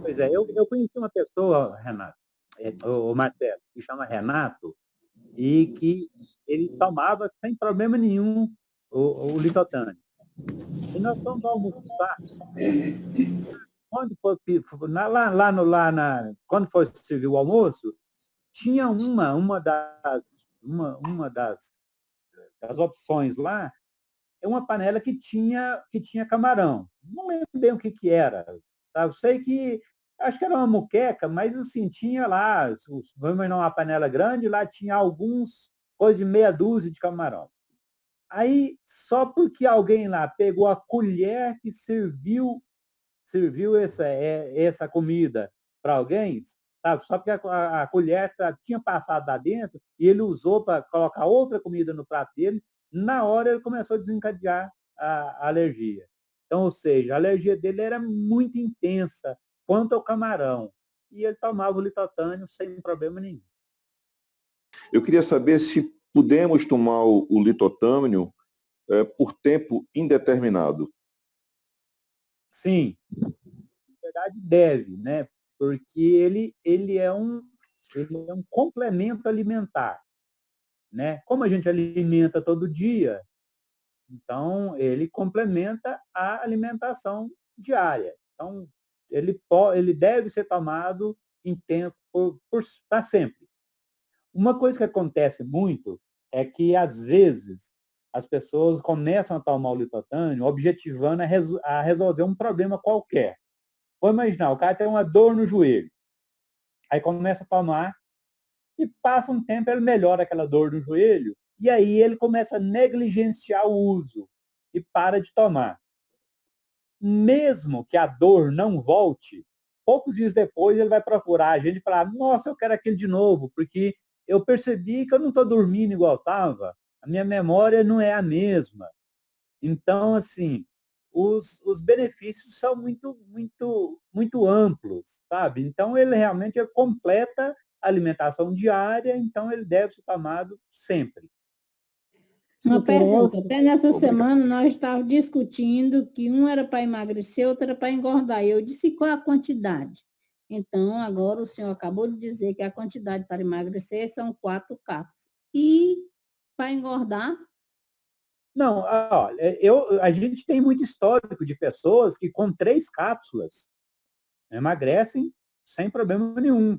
Pois é, eu conheci uma pessoa, Renato, o Marcelo, que chama Renato, e que ele tomava sem problema nenhum o litotânio. E nós fomos almoçar, quando foi quando foi servir o almoço, tinha uma das opções lá, é uma panela que tinha camarão. Não lembro bem o que era. Tá? Eu sei que, acho que era uma moqueca, mas assim, tinha lá, vamos imaginar uma panela grande, lá tinha coisa de meia dúzia de camarão. Aí, só porque alguém lá pegou a colher que serviu essa comida para alguém, sabe? Só porque a colher tinha passado lá dentro e ele usou para colocar outra comida no prato dele, na hora ele começou a desencadear a alergia. Então, ou seja, a alergia dele era muito intensa quanto ao camarão. E ele tomava o litotânio sem problema nenhum. Eu queria saber se podemos tomar o litotânio por tempo indeterminado. Sim, na verdade deve, né? Porque ele é um complemento alimentar, né? Como a gente alimenta todo dia, então ele complementa a alimentação diária. Então ele deve ser tomado em tempo para sempre. Uma coisa que acontece muito é que às vezes as pessoas começam a tomar o litotânio objetivando a resolver um problema qualquer. Vamos imaginar, o cara tem uma dor no joelho. Aí começa a tomar e passa um tempo, ele melhora aquela dor no joelho e aí ele começa a negligenciar o uso e para de tomar. Mesmo que a dor não volte, poucos dias depois ele vai procurar a gente e falar, nossa, eu quero aquele de novo, porque eu percebi que eu não estou dormindo igual estava, a minha memória não é a mesma. Então, assim, os benefícios são muito amplos, sabe? Então, ele realmente completa a alimentação diária, então ele deve ser tomado sempre. Uma pergunta. Até nessa semana nós estávamos discutindo que um era para emagrecer, outro era para engordar. E eu disse qual é a quantidade. Então, agora o senhor acabou de dizer que a quantidade para emagrecer são 4 cápsulas. E para engordar? Não, olha, a gente tem muito histórico de pessoas que com 3 cápsulas emagrecem sem problema nenhum.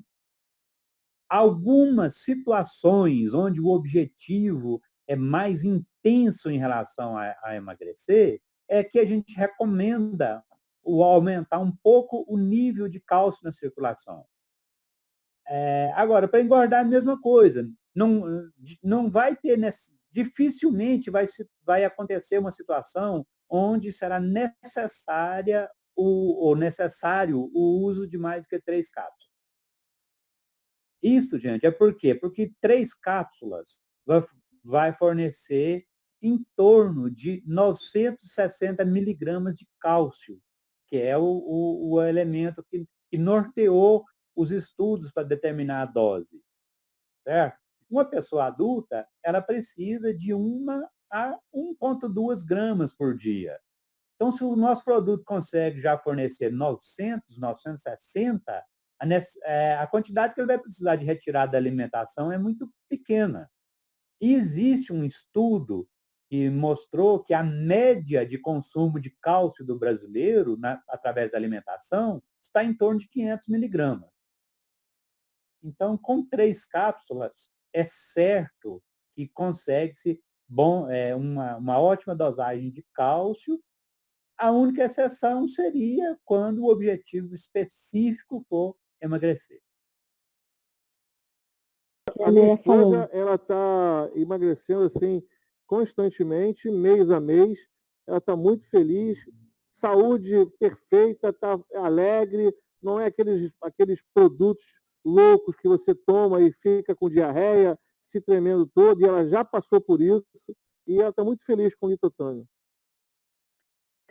Algumas situações onde o objetivo é mais intenso em relação a emagrecer, é que a gente recomenda aumentar um pouco o nível de cálcio na circulação. Agora, para engordar a mesma coisa. Não vai ter, dificilmente vai acontecer uma situação onde será necessário o uso de mais do que 3 cápsulas. Isso, gente, é por quê? Porque 3 cápsulas vai fornecer em torno de 960 miligramas de cálcio, que é o elemento que norteou os estudos para determinar a dose. Certo? Uma pessoa adulta, ela precisa de 1 a 1,2 gramas por dia. Então, se o nosso produto consegue já fornecer 900, 960, a quantidade que ele vai precisar de retirada da alimentação é muito pequena. E existe um estudo que mostrou que a média de consumo de cálcio do brasileiro, através da alimentação, está em torno de 500 miligramas. Então, com 3 cápsulas, é certo que consegue-se uma ótima dosagem de cálcio. A única exceção seria quando o objetivo específico for emagrecer. A minha esposa, ela está emagrecendo assim constantemente, mês a mês. Ela está muito feliz, saúde perfeita, está alegre. Não é aqueles produtos loucos que você toma e fica com diarreia, se tremendo todo. E ela já passou por isso e ela está muito feliz com o Litotânio.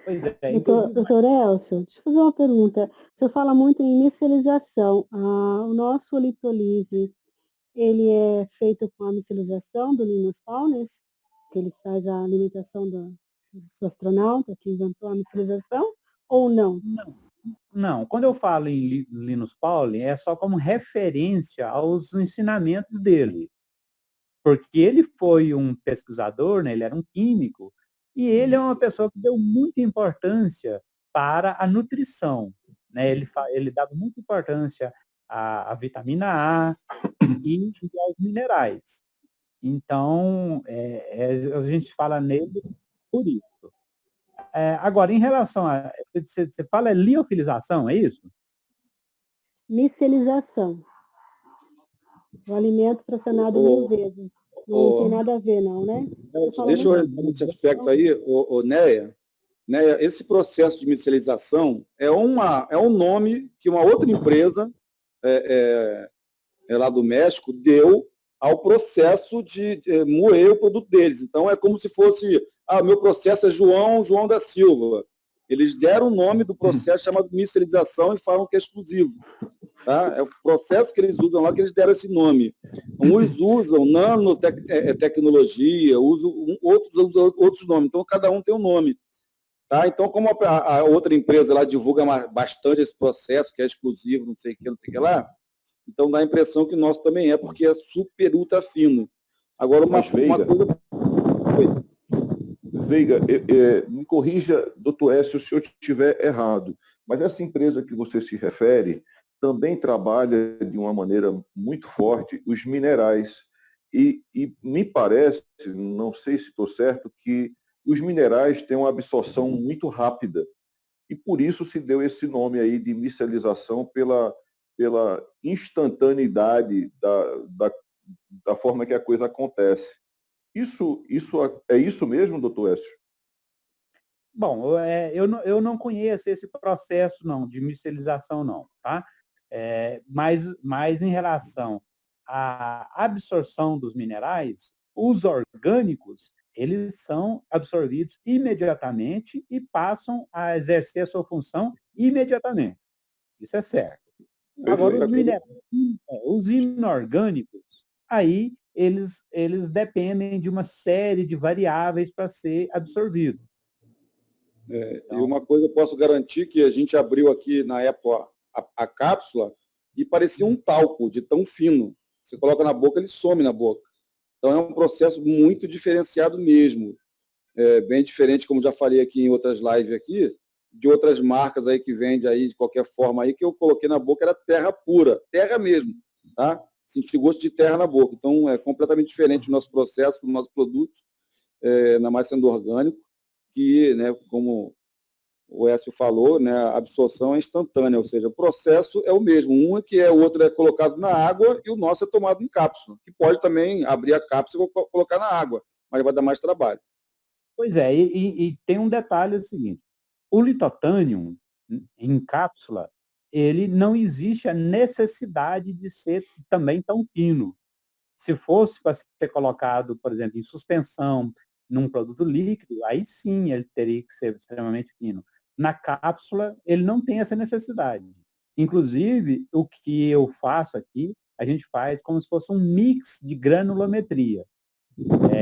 Pois é. Doutor Elcio, deixa eu fazer uma pergunta. O senhor fala muito em micelização. O nosso Litolive, ele é feito com a micelização do Linus Pauling, que ele faz a alimentação dos astronautas, que inventou a micelização, ou não? Não. Quando eu falo em Linus Pauling, é só como referência aos ensinamentos dele. Porque ele foi um pesquisador, né? Ele era um químico, e ele é uma pessoa que deu muita importância para a nutrição, né? Ele dava muita importância à vitamina A e aos minerais. Então, a gente fala nele por isso. Agora, em relação a... Você fala liofilização, é isso? Micelização. O alimento fracionado mil vezes. Não tem nada a ver, não, né? Deixa eu responder esse aspecto aí, Neia. Neia, esse processo de micelização é um nome que uma outra empresa lá do México deu ao processo de moer o produto deles. Então, é como se fosse, o meu processo é João da Silva. Eles deram o nome do processo chamado micelização e falam que é exclusivo. Tá? É o processo que eles usam lá que eles deram esse nome. Uns usam nanotecnologia, usam outros nomes. Então, cada um tem um nome. Tá? Então, como a outra empresa lá divulga bastante esse processo, que é exclusivo, não sei o que lá, então dá a impressão que o nosso também porque é super ultra fino. Agora, uma coisa... Veiga, me corrija, doutor Écio, se eu estiver errado, mas essa empresa que você se refere também trabalha de uma maneira muito forte os minerais. E me parece, não sei se estou certo, que os minerais têm uma absorção muito rápida. E por isso se deu esse nome aí de micelização pela instantaneidade da forma que a coisa acontece. É isso mesmo, doutor Écio? Bom, eu não conheço esse processo não, de micelização não, tá? Mas em relação à absorção dos minerais, os orgânicos, eles são absorvidos imediatamente e passam a exercer a sua função imediatamente. Isso é certo. Agora, os inorgânicos, aí eles dependem de uma série de variáveis para ser absorvido. E uma coisa eu posso garantir que a gente abriu aqui na época a cápsula e parecia um talco de tão fino. Você coloca na boca, ele some na boca. Então é um processo muito diferenciado mesmo. Bem diferente, como já falei aqui em outras lives aqui, de outras marcas aí que vende aí de qualquer forma aí, que eu coloquei na boca, era terra pura, terra mesmo, tá? Senti gosto de terra na boca. Então é completamente diferente o nosso processo, o nosso produto, ainda mais sendo orgânico, que, né, como o Écio falou, né, a absorção é instantânea, ou seja, o processo é o mesmo. O outro é colocado na água e o nosso é tomado em cápsula, que pode também abrir a cápsula e colocar na água, mas vai dar mais trabalho. Pois é, e tem um detalhe o seguinte, o Litotanium, em cápsula, ele não existe a necessidade de ser também tão fino. Se fosse para ser colocado, por exemplo, em suspensão, num produto líquido, aí sim ele teria que ser extremamente fino. Na cápsula, ele não tem essa necessidade. Inclusive, o que eu faço aqui, a gente faz como se fosse um mix de granulometria.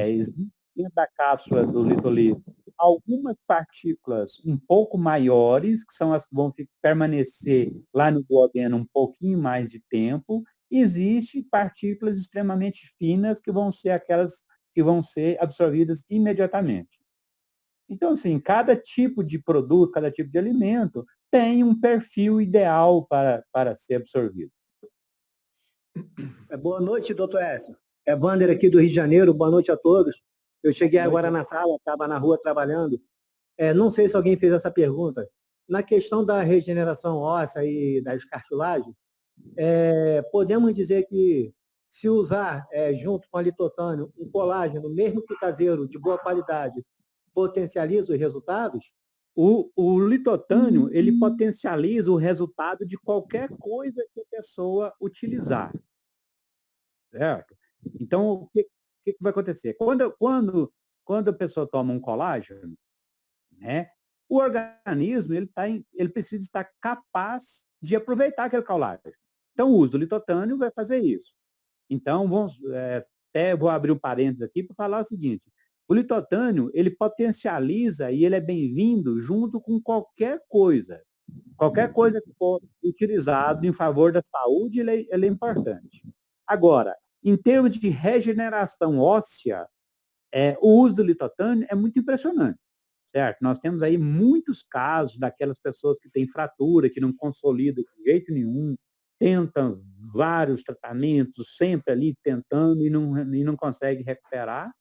Existe dentro da cápsula do Litolive algumas partículas um pouco maiores, que são as que vão permanecer lá no duodeno um pouquinho mais de tempo. Existem partículas extremamente finas, que vão ser aquelas que vão ser absorvidas imediatamente. Então, assim, cada tipo de produto, cada tipo de alimento tem um perfil ideal para ser absorvido. Boa noite, doutor Écio. É Wander aqui do Rio de Janeiro. Boa noite a todos. Eu cheguei agora na sala, estava na rua trabalhando. Não sei se alguém fez essa pergunta. Na questão da regeneração óssea e das cartilagens, podemos dizer que se usar junto com a litotânio um colágeno, mesmo que caseiro, de boa qualidade, potencializa os resultados? O litotânio, ele potencializa o resultado de qualquer coisa que a pessoa utilizar. Certo? Então, o que vai acontecer? Quando a pessoa toma um colágeno, né, o organismo ele precisa estar capaz de aproveitar aquele colágeno. Então, o uso do litotânio vai fazer isso. Então, até vou abrir um parênteses aqui para falar o seguinte: o litotânio, ele potencializa e ele é bem-vindo junto com qualquer coisa. Qualquer coisa que for utilizado em favor da saúde, ele é importante. Agora, em termos de regeneração óssea, o uso do litotânio é muito impressionante, certo? Nós temos aí muitos casos daquelas pessoas que têm fratura, que não consolidam de jeito nenhum, tentam vários tratamentos, sempre ali tentando e não consegue recuperar.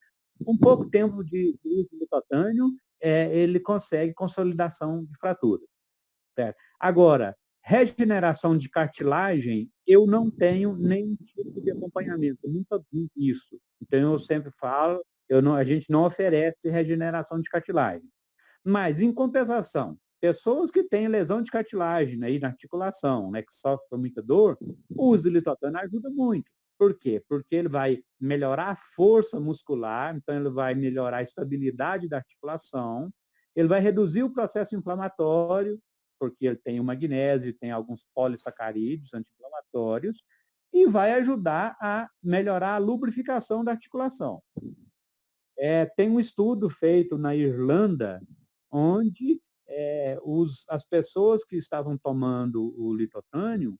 Com pouco tempo de uso do litotânio, ele consegue consolidação de fratura. Certo? Agora, regeneração de cartilagem, eu não tenho nenhum tipo de acompanhamento, eu nunca vi isso. Então, eu sempre falo, a gente não oferece regeneração de cartilagem. Mas, em compensação, pessoas que têm lesão de cartilagem aí na articulação, né, que sofrem com muita dor, o uso do litotânio ajuda muito. Por quê? Porque ele vai melhorar a força muscular, então ele vai melhorar a estabilidade da articulação, ele vai reduzir o processo inflamatório, porque ele tem o magnésio, tem alguns polissacarídeos anti-inflamatórios, e vai ajudar a melhorar a lubrificação da articulação. Tem um estudo feito na Irlanda, onde as pessoas que estavam tomando o litotânio,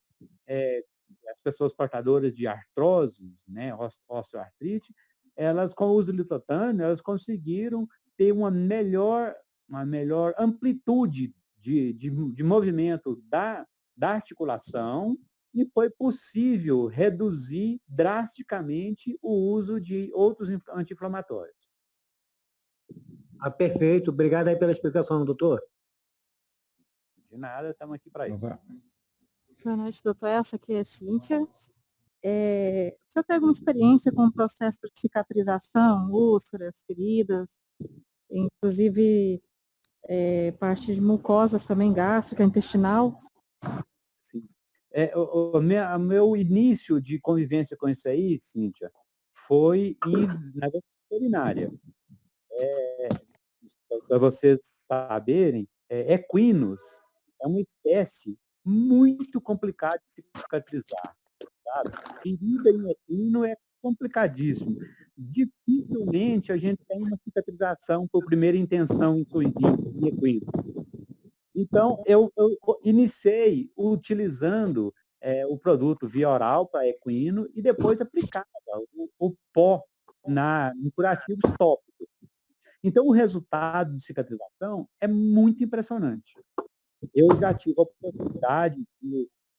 as pessoas portadoras de artrose, né, osteoartrite, elas, com o uso do litotânio, elas conseguiram ter uma melhor amplitude de movimento da articulação, e foi possível reduzir drasticamente o uso de outros anti-inflamatórios. Perfeito. Obrigado aí pela explicação, doutor. De nada, estamos aqui para isso. Boa noite, doutor. Essa aqui é Cíntia. O senhor tem alguma experiência com o processo de cicatrização, úlceras, feridas, inclusive parte de mucosas também, gástrica, intestinal? Sim. O meu início de convivência com isso aí, Cíntia, foi na veterinária. Para vocês saberem, equinos é uma espécie muito complicada de cicatrizar. Sabe? Ferida em equino é complicadíssimo. Dificilmente a gente tem uma cicatrização por primeira intenção em equino. Então, eu iniciei utilizando o produto via oral para equino e depois aplicava o pó em curativos tópicos. Então, o resultado de cicatrização é muito impressionante. Eu já tive a oportunidade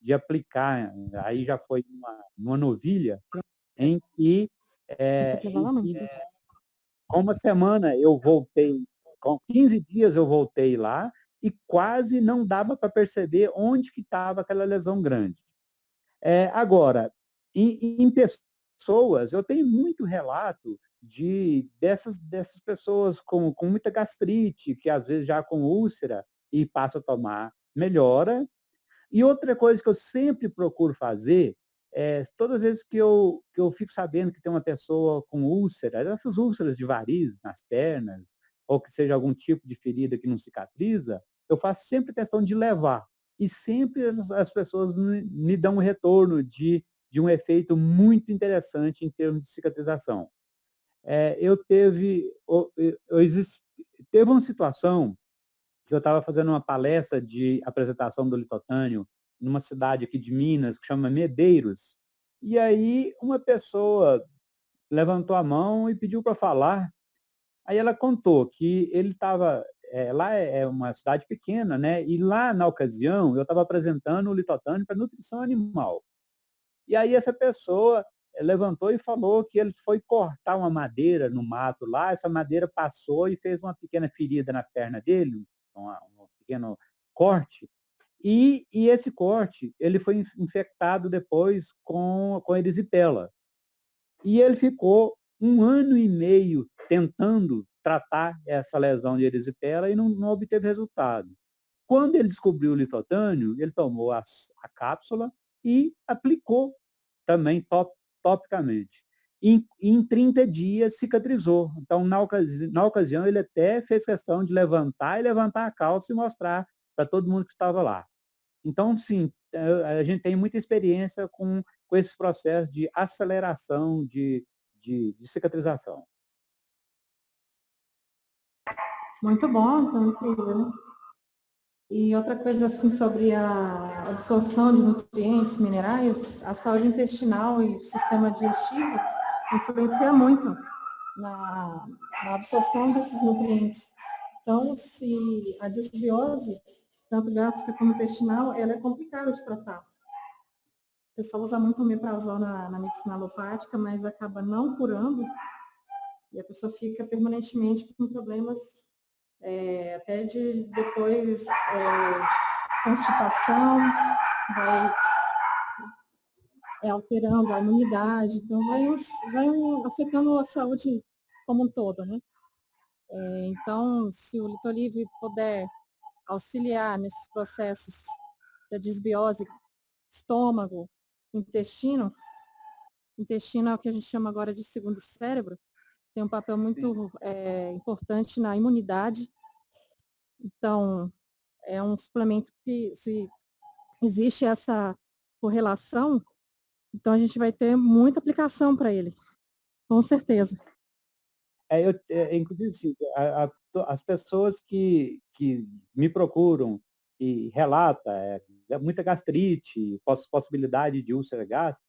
de aplicar, aí já foi uma novilha, em que com uma semana eu voltei, com 15 dias eu voltei lá, e quase não dava para perceber onde que estava aquela lesão grande. Agora, em pessoas, eu tenho muito relato dessas pessoas com muita gastrite, que às vezes já com úlcera, e passa a tomar, melhora. E outra coisa que eu sempre procuro fazer, toda vez que eu fico sabendo que tem uma pessoa com úlcera, essas úlceras de varizes nas pernas, ou que seja algum tipo de ferida que não cicatriza, eu faço sempre questão de levar. E sempre as pessoas me dão um retorno de um efeito muito interessante em termos de cicatrização. teve uma situação que eu estava fazendo uma palestra de apresentação do litotânio numa cidade aqui de Minas, que chama Medeiros, e aí uma pessoa levantou a mão e pediu para falar. Aí ela contou que ele estava, lá é uma cidade pequena, né? E lá na ocasião eu estava apresentando o litotânio para nutrição animal. E aí essa pessoa levantou e falou que ele foi cortar uma madeira no mato lá, essa madeira passou e fez uma pequena ferida na perna dele, um pequeno corte, e esse corte ele foi infectado depois com erisipela. E ele ficou 1 ano e meio tentando tratar essa lesão de erisipela e não obteve resultado. Quando ele descobriu o litotânio, ele tomou a cápsula e aplicou também topicamente. Em 30 dias cicatrizou. Então, na ocasião, ele até fez questão de levantar a calça e mostrar para todo mundo que estava lá. Então, sim, a gente tem muita experiência com esses processos de aceleração de cicatrização. Muito bom, então, incrível, né? E outra coisa, assim, sobre a absorção de nutrientes, minerais, a saúde intestinal e o sistema digestivo influencia muito na absorção desses nutrientes. Então, se a desbiose, tanto gástrica como intestinal, ela é complicada de tratar. O pessoal usa muito omeprazol na medicina alopática, mas acaba não curando e a pessoa fica permanentemente com problemas até de depois constipação, vai alterando a imunidade, então vai afetando a saúde como um todo, né? Então, se o Litolive puder auxiliar nesses processos da desbiose, estômago, intestino é o que a gente chama agora de segundo cérebro, tem um papel muito importante na imunidade. Então, é um suplemento que, se existe essa correlação, então a gente vai ter muita aplicação para ele, com certeza. Inclusive, sim, as pessoas que me procuram e relatam muita gastrite, possibilidade de úlcera gástrica,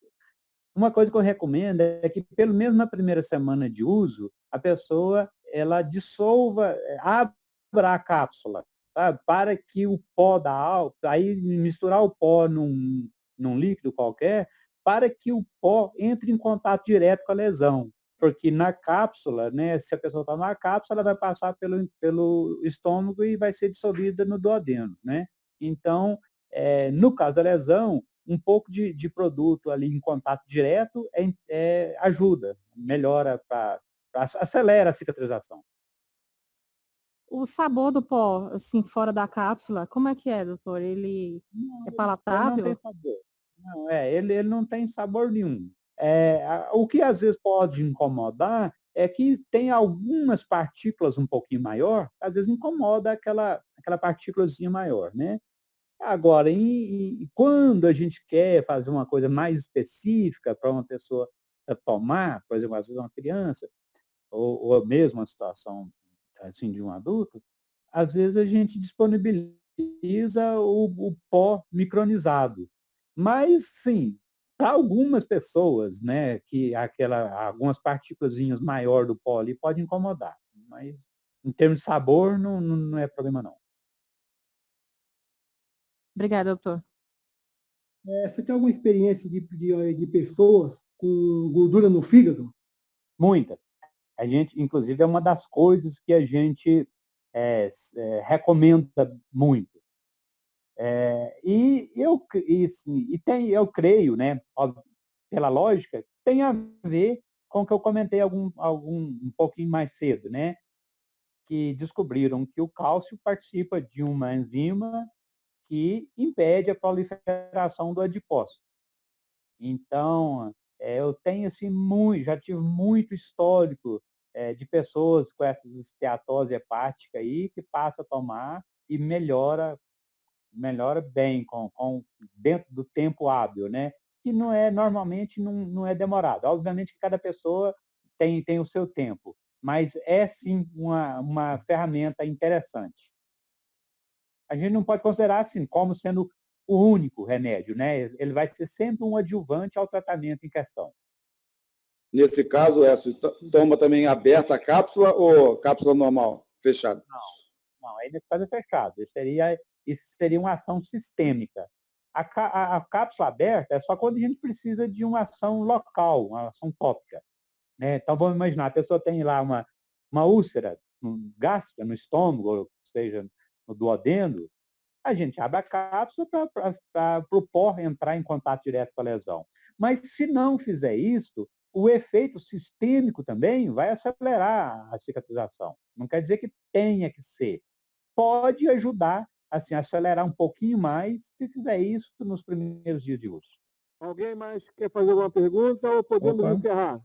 uma coisa que eu recomendo é que, pelo menos na primeira semana de uso, a pessoa ela dissolva, abra a cápsula, sabe? Para que o pó da álcool, aí misturar o pó num líquido qualquer, para que o pó entre em contato direto com a lesão. Porque na cápsula, né, se a pessoa tomar a cápsula, ela vai passar pelo estômago e vai ser dissolvida no duodeno, né? Então, no caso da lesão, um pouco de produto ali em contato direto ajuda, melhora, acelera a cicatrização. O sabor do pó, assim, fora da cápsula, como é que é, doutor? Ele é palatável? Não tem sabor. Não, ele não tem sabor nenhum. O que às vezes pode incomodar é que tem algumas partículas um pouquinho maior, às vezes incomoda aquela partículazinha maior, né? Agora, quando a gente quer fazer uma coisa mais específica para uma pessoa tomar, por exemplo, às vezes uma criança, ou mesmo uma situação assim, de um adulto, às vezes a gente disponibiliza o pó micronizado. Mas, sim, para algumas pessoas, né, que algumas partículas maior do pó ali pode incomodar. Mas, em termos de sabor, não é problema, não. Obrigada, doutor. Você tem alguma experiência de pessoas com gordura no fígado? Muitas. A gente, inclusive, é uma das coisas que a gente recomenda muito. Eu creio, né, pela lógica, tem a ver com o que eu comentei um pouquinho mais cedo, né, que descobriram que o cálcio participa de uma enzima que impede a proliferação do adipócito. Então, eu tenho assim já tive muito histórico de pessoas com essa esteatose hepática aí que passa a tomar e melhora bem dentro do tempo hábil, né? Que normalmente não é demorado. Obviamente que cada pessoa tem o seu tempo, mas é sim uma ferramenta interessante. A gente não pode considerar assim como sendo o único remédio, né? Ele vai ser sempre um adjuvante ao tratamento em questão. Nesse caso, toma também aberta a cápsula ou cápsula normal, fechada? Não, aí nesse caso é fechado. Isso seria uma ação sistêmica. A cápsula aberta é só quando a gente precisa de uma ação local, uma ação tópica, né? Então, vamos imaginar, a pessoa tem lá uma úlcera gástrica no estômago, ou seja, no duodeno, a gente abre a cápsula para o pó entrar em contato direto com a lesão. Mas se não fizer isso, o efeito sistêmico também vai acelerar a cicatrização. Não quer dizer que tenha que ser. Pode ajudar assim, a acelerar um pouquinho mais se fizer isso nos primeiros dias de uso. Alguém mais quer fazer alguma pergunta ou podemos encerrar?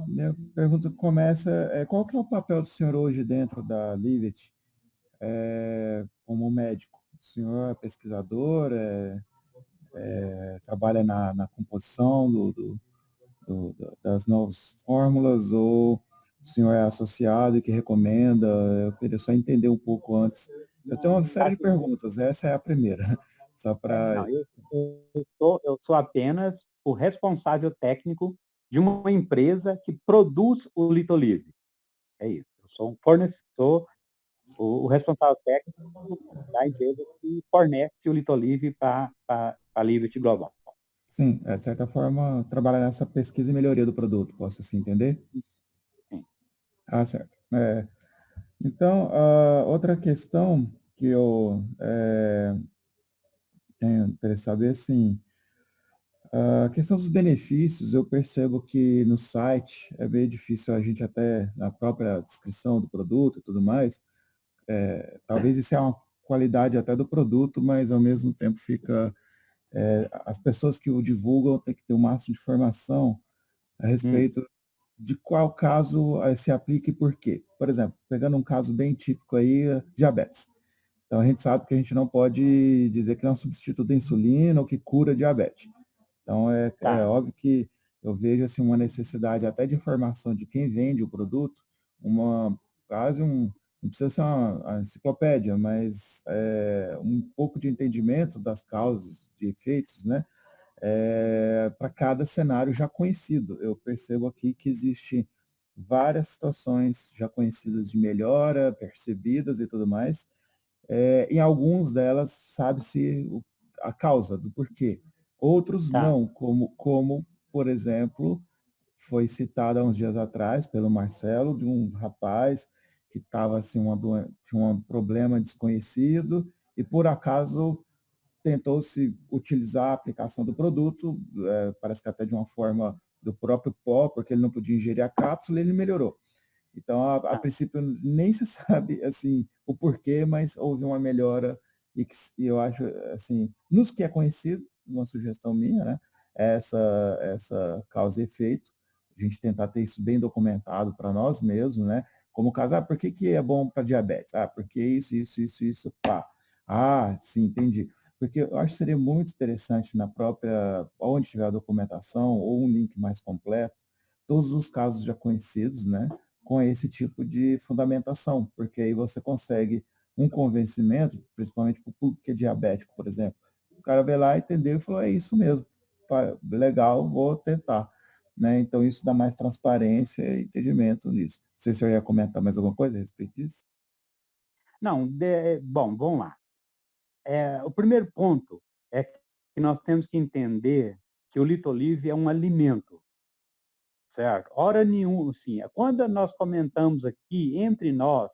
Minha pergunta começa, qual que é o papel do senhor hoje dentro da Livet como médico? O senhor é pesquisador, trabalha na composição das novas fórmulas, ou o senhor é associado e que recomenda? Eu queria só entender um pouco antes. Eu tenho uma série de perguntas, essa é a primeira. Só para... Eu sou apenas o responsável técnico de uma empresa que produz o Litolive. É isso. Eu sou um fornecedor, o responsável técnico da empresa que fornece o Litolive para a Livet Global. Sim, de certa forma, trabalha nessa pesquisa e melhoria do produto, posso assim entender? Sim. Certo. Então, outra questão que eu tenho interesse em saber, assim, a questão dos benefícios, eu percebo que no site é meio difícil a gente até, na própria descrição do produto e tudo mais, talvez isso é uma qualidade até do produto, mas ao mesmo tempo fica... as pessoas que o divulgam têm que ter o máximo de informação a respeito de qual caso se aplica e por quê. Por exemplo, pegando um caso bem típico aí, diabetes. Então, a gente sabe que a gente não pode dizer que é um substituto da insulina ou que cura diabetes. Então, é óbvio que eu vejo assim, uma necessidade até de informação de quem vende o produto, não precisa ser uma enciclopédia, mas um pouco de entendimento das causas, de efeitos, né? Para cada cenário já conhecido. Eu percebo aqui que existe várias situações já conhecidas de melhora, percebidas e tudo mais. Em alguns delas sabe-se a causa do porquê. Outros não, como, por exemplo, foi citado há uns dias atrás pelo Marcelo, de um rapaz que estava assim, tinha um problema desconhecido e por acaso tentou-se utilizar a aplicação do produto, parece que até de uma forma do próprio pó, porque ele não podia ingerir a cápsula, e ele melhorou. Então, a princípio, nem se sabe assim, o porquê, mas houve uma melhora e eu acho, assim, nos que é conhecido, uma sugestão minha, né, essa causa e efeito, a gente tentar ter isso bem documentado para nós mesmos, né, como o caso, por que é bom para diabetes? Porque isso, pá. Sim, entendi. Porque eu acho que seria muito interessante na própria, onde tiver a documentação, ou um link mais completo, todos os casos já conhecidos, né, com esse tipo de fundamentação, porque aí você consegue um convencimento, principalmente para o público que é diabético, por exemplo. O cara veio lá, entendeu e falou, é isso mesmo, legal, vou tentar. Né? Então, isso dá mais transparência e entendimento nisso. Não sei se eu ia comentar mais alguma coisa a respeito disso. Não, bom, vamos lá. O primeiro ponto é que nós temos que entender que o Litolive é um alimento, certo? Hora nenhuma, assim, quando nós comentamos aqui entre nós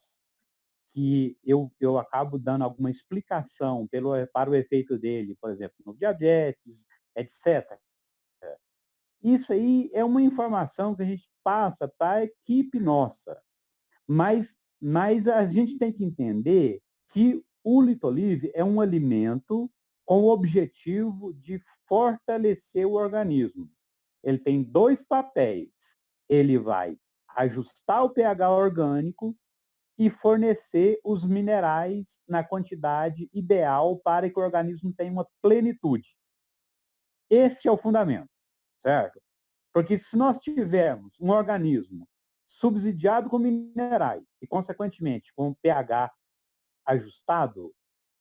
que eu acabo dando alguma explicação para o efeito dele, por exemplo, no diabetes, etc. Isso aí é uma informação que a gente passa para a equipe nossa, mas a gente tem que entender que o Litolive é um alimento com o objetivo de fortalecer o organismo. Ele tem dois papéis. Ele vai ajustar o pH orgânico e fornecer os minerais na quantidade ideal para que o organismo tenha uma plenitude. Esse é o fundamento, certo? Porque se nós tivermos um organismo subsidiado com minerais e, consequentemente, com o pH ajustado,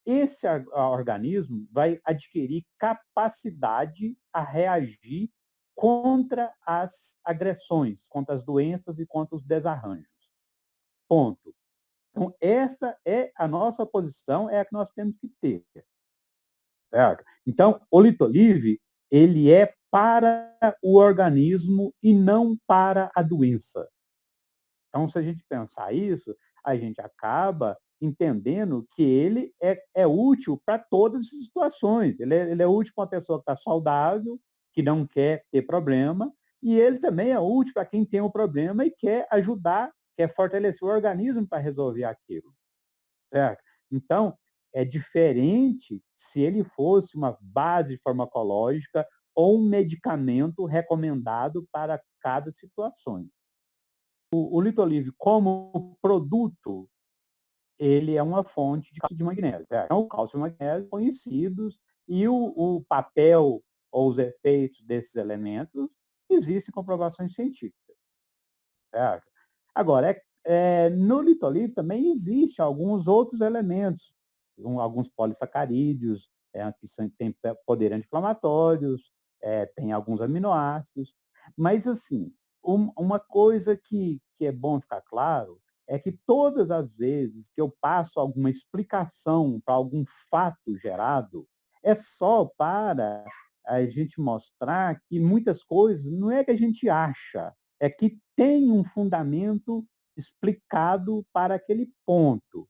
esse organismo vai adquirir capacidade a reagir contra as agressões, contra as doenças e contra os desarranjos. Ponto. Então, essa é a nossa posição, é a que nós temos que ter. Certo? Então, o Litolive, ele é para o organismo e não para a doença. Então, se a gente pensar isso, a gente acaba entendendo que ele é útil para todas as situações. Ele é útil para uma pessoa que está saudável, que não quer ter problema, e ele também é útil para quem tem um problema e quer ajudar, quer fortalecer o organismo para resolver aquilo. Certo? Então, é diferente se ele fosse uma base farmacológica ou um medicamento recomendado para cada situação. O Litolive, como produto, ele é uma fonte de magnésio. Então, o cálcio e o magnésio conhecidos e o papel ou os efeitos desses elementos existem comprovações científicas. Certo? Agora, no Litolive também existem alguns outros elementos, alguns polissacarídeos, que têm poder anti-inflamatórios, tem alguns aminoácidos, mas, assim, uma coisa que é bom ficar claro é que todas as vezes que eu passo alguma explicação para algum fato gerado, é só para a gente mostrar que muitas coisas não é que a gente acha, é que tem um fundamento explicado para aquele ponto,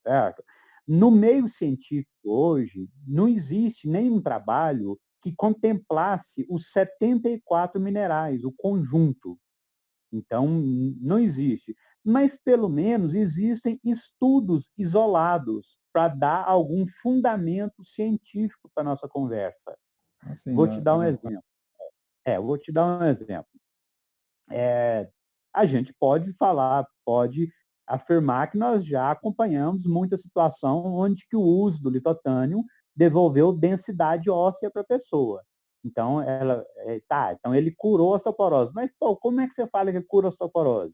certo? No meio científico hoje, não existe nenhum trabalho que contemplasse os 74 minerais, o conjunto. Então, não existe. Mas, pelo menos, existem estudos isolados para dar algum fundamento científico para a nossa conversa. Assim, Vou te dar um exemplo. Vou te dar um exemplo. A gente pode afirmar que nós já acompanhamos muita situação onde que o uso do litotânio devolveu densidade óssea para a pessoa. Então, então ele curou a osteoporose. Mas, como é que você fala que cura a osteoporose?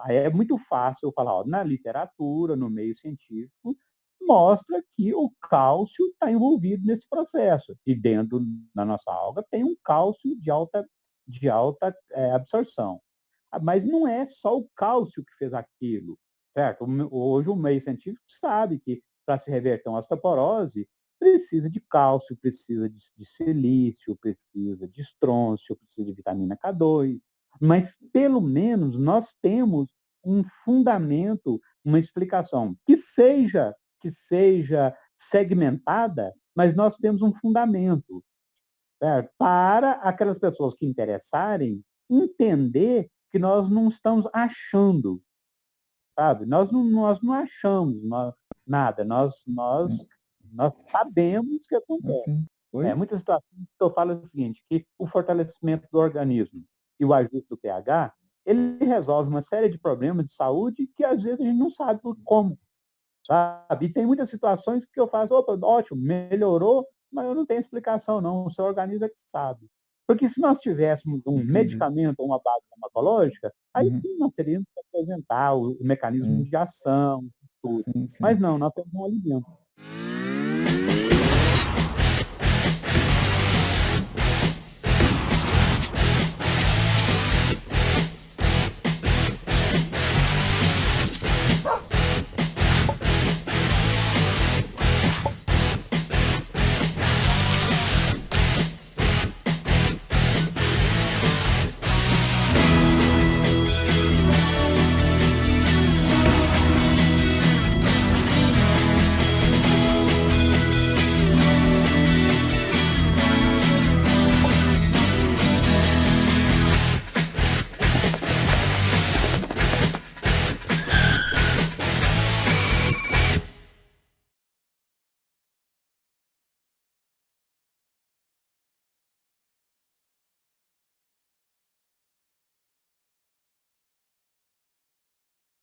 É muito fácil eu falar, na literatura, no meio científico, mostra que o cálcio está envolvido nesse processo. E dentro da nossa alga tem um cálcio de alta absorção. Mas não é só o cálcio que fez aquilo, certo? Hoje o meio científico sabe que para se reverter uma osteoporose, precisa de cálcio, precisa de silício, precisa de estrôncio, precisa de vitamina K2. Mas, pelo menos, nós temos um fundamento, uma explicação, que seja segmentada, mas nós temos um fundamento, certo? Para aquelas pessoas que interessarem entender que nós não estamos achando, sabe? Nós não achamos nada, nós sabemos o que acontece. Assim, Muitas situações que eu falo o seguinte, que o fortalecimento do organismo e o ajuste do pH, ele resolve uma série de problemas de saúde que às vezes a gente não sabe como, sabe? E tem muitas situações que eu faço, opa, ótimo, melhorou, mas eu não tenho explicação não, o seu organismo é que sabe. Porque se nós tivéssemos um medicamento ou uma base farmacológica, aí sim nós teríamos que apresentar o mecanismo de ação, tudo. sim. Mas não, nós temos um alimento.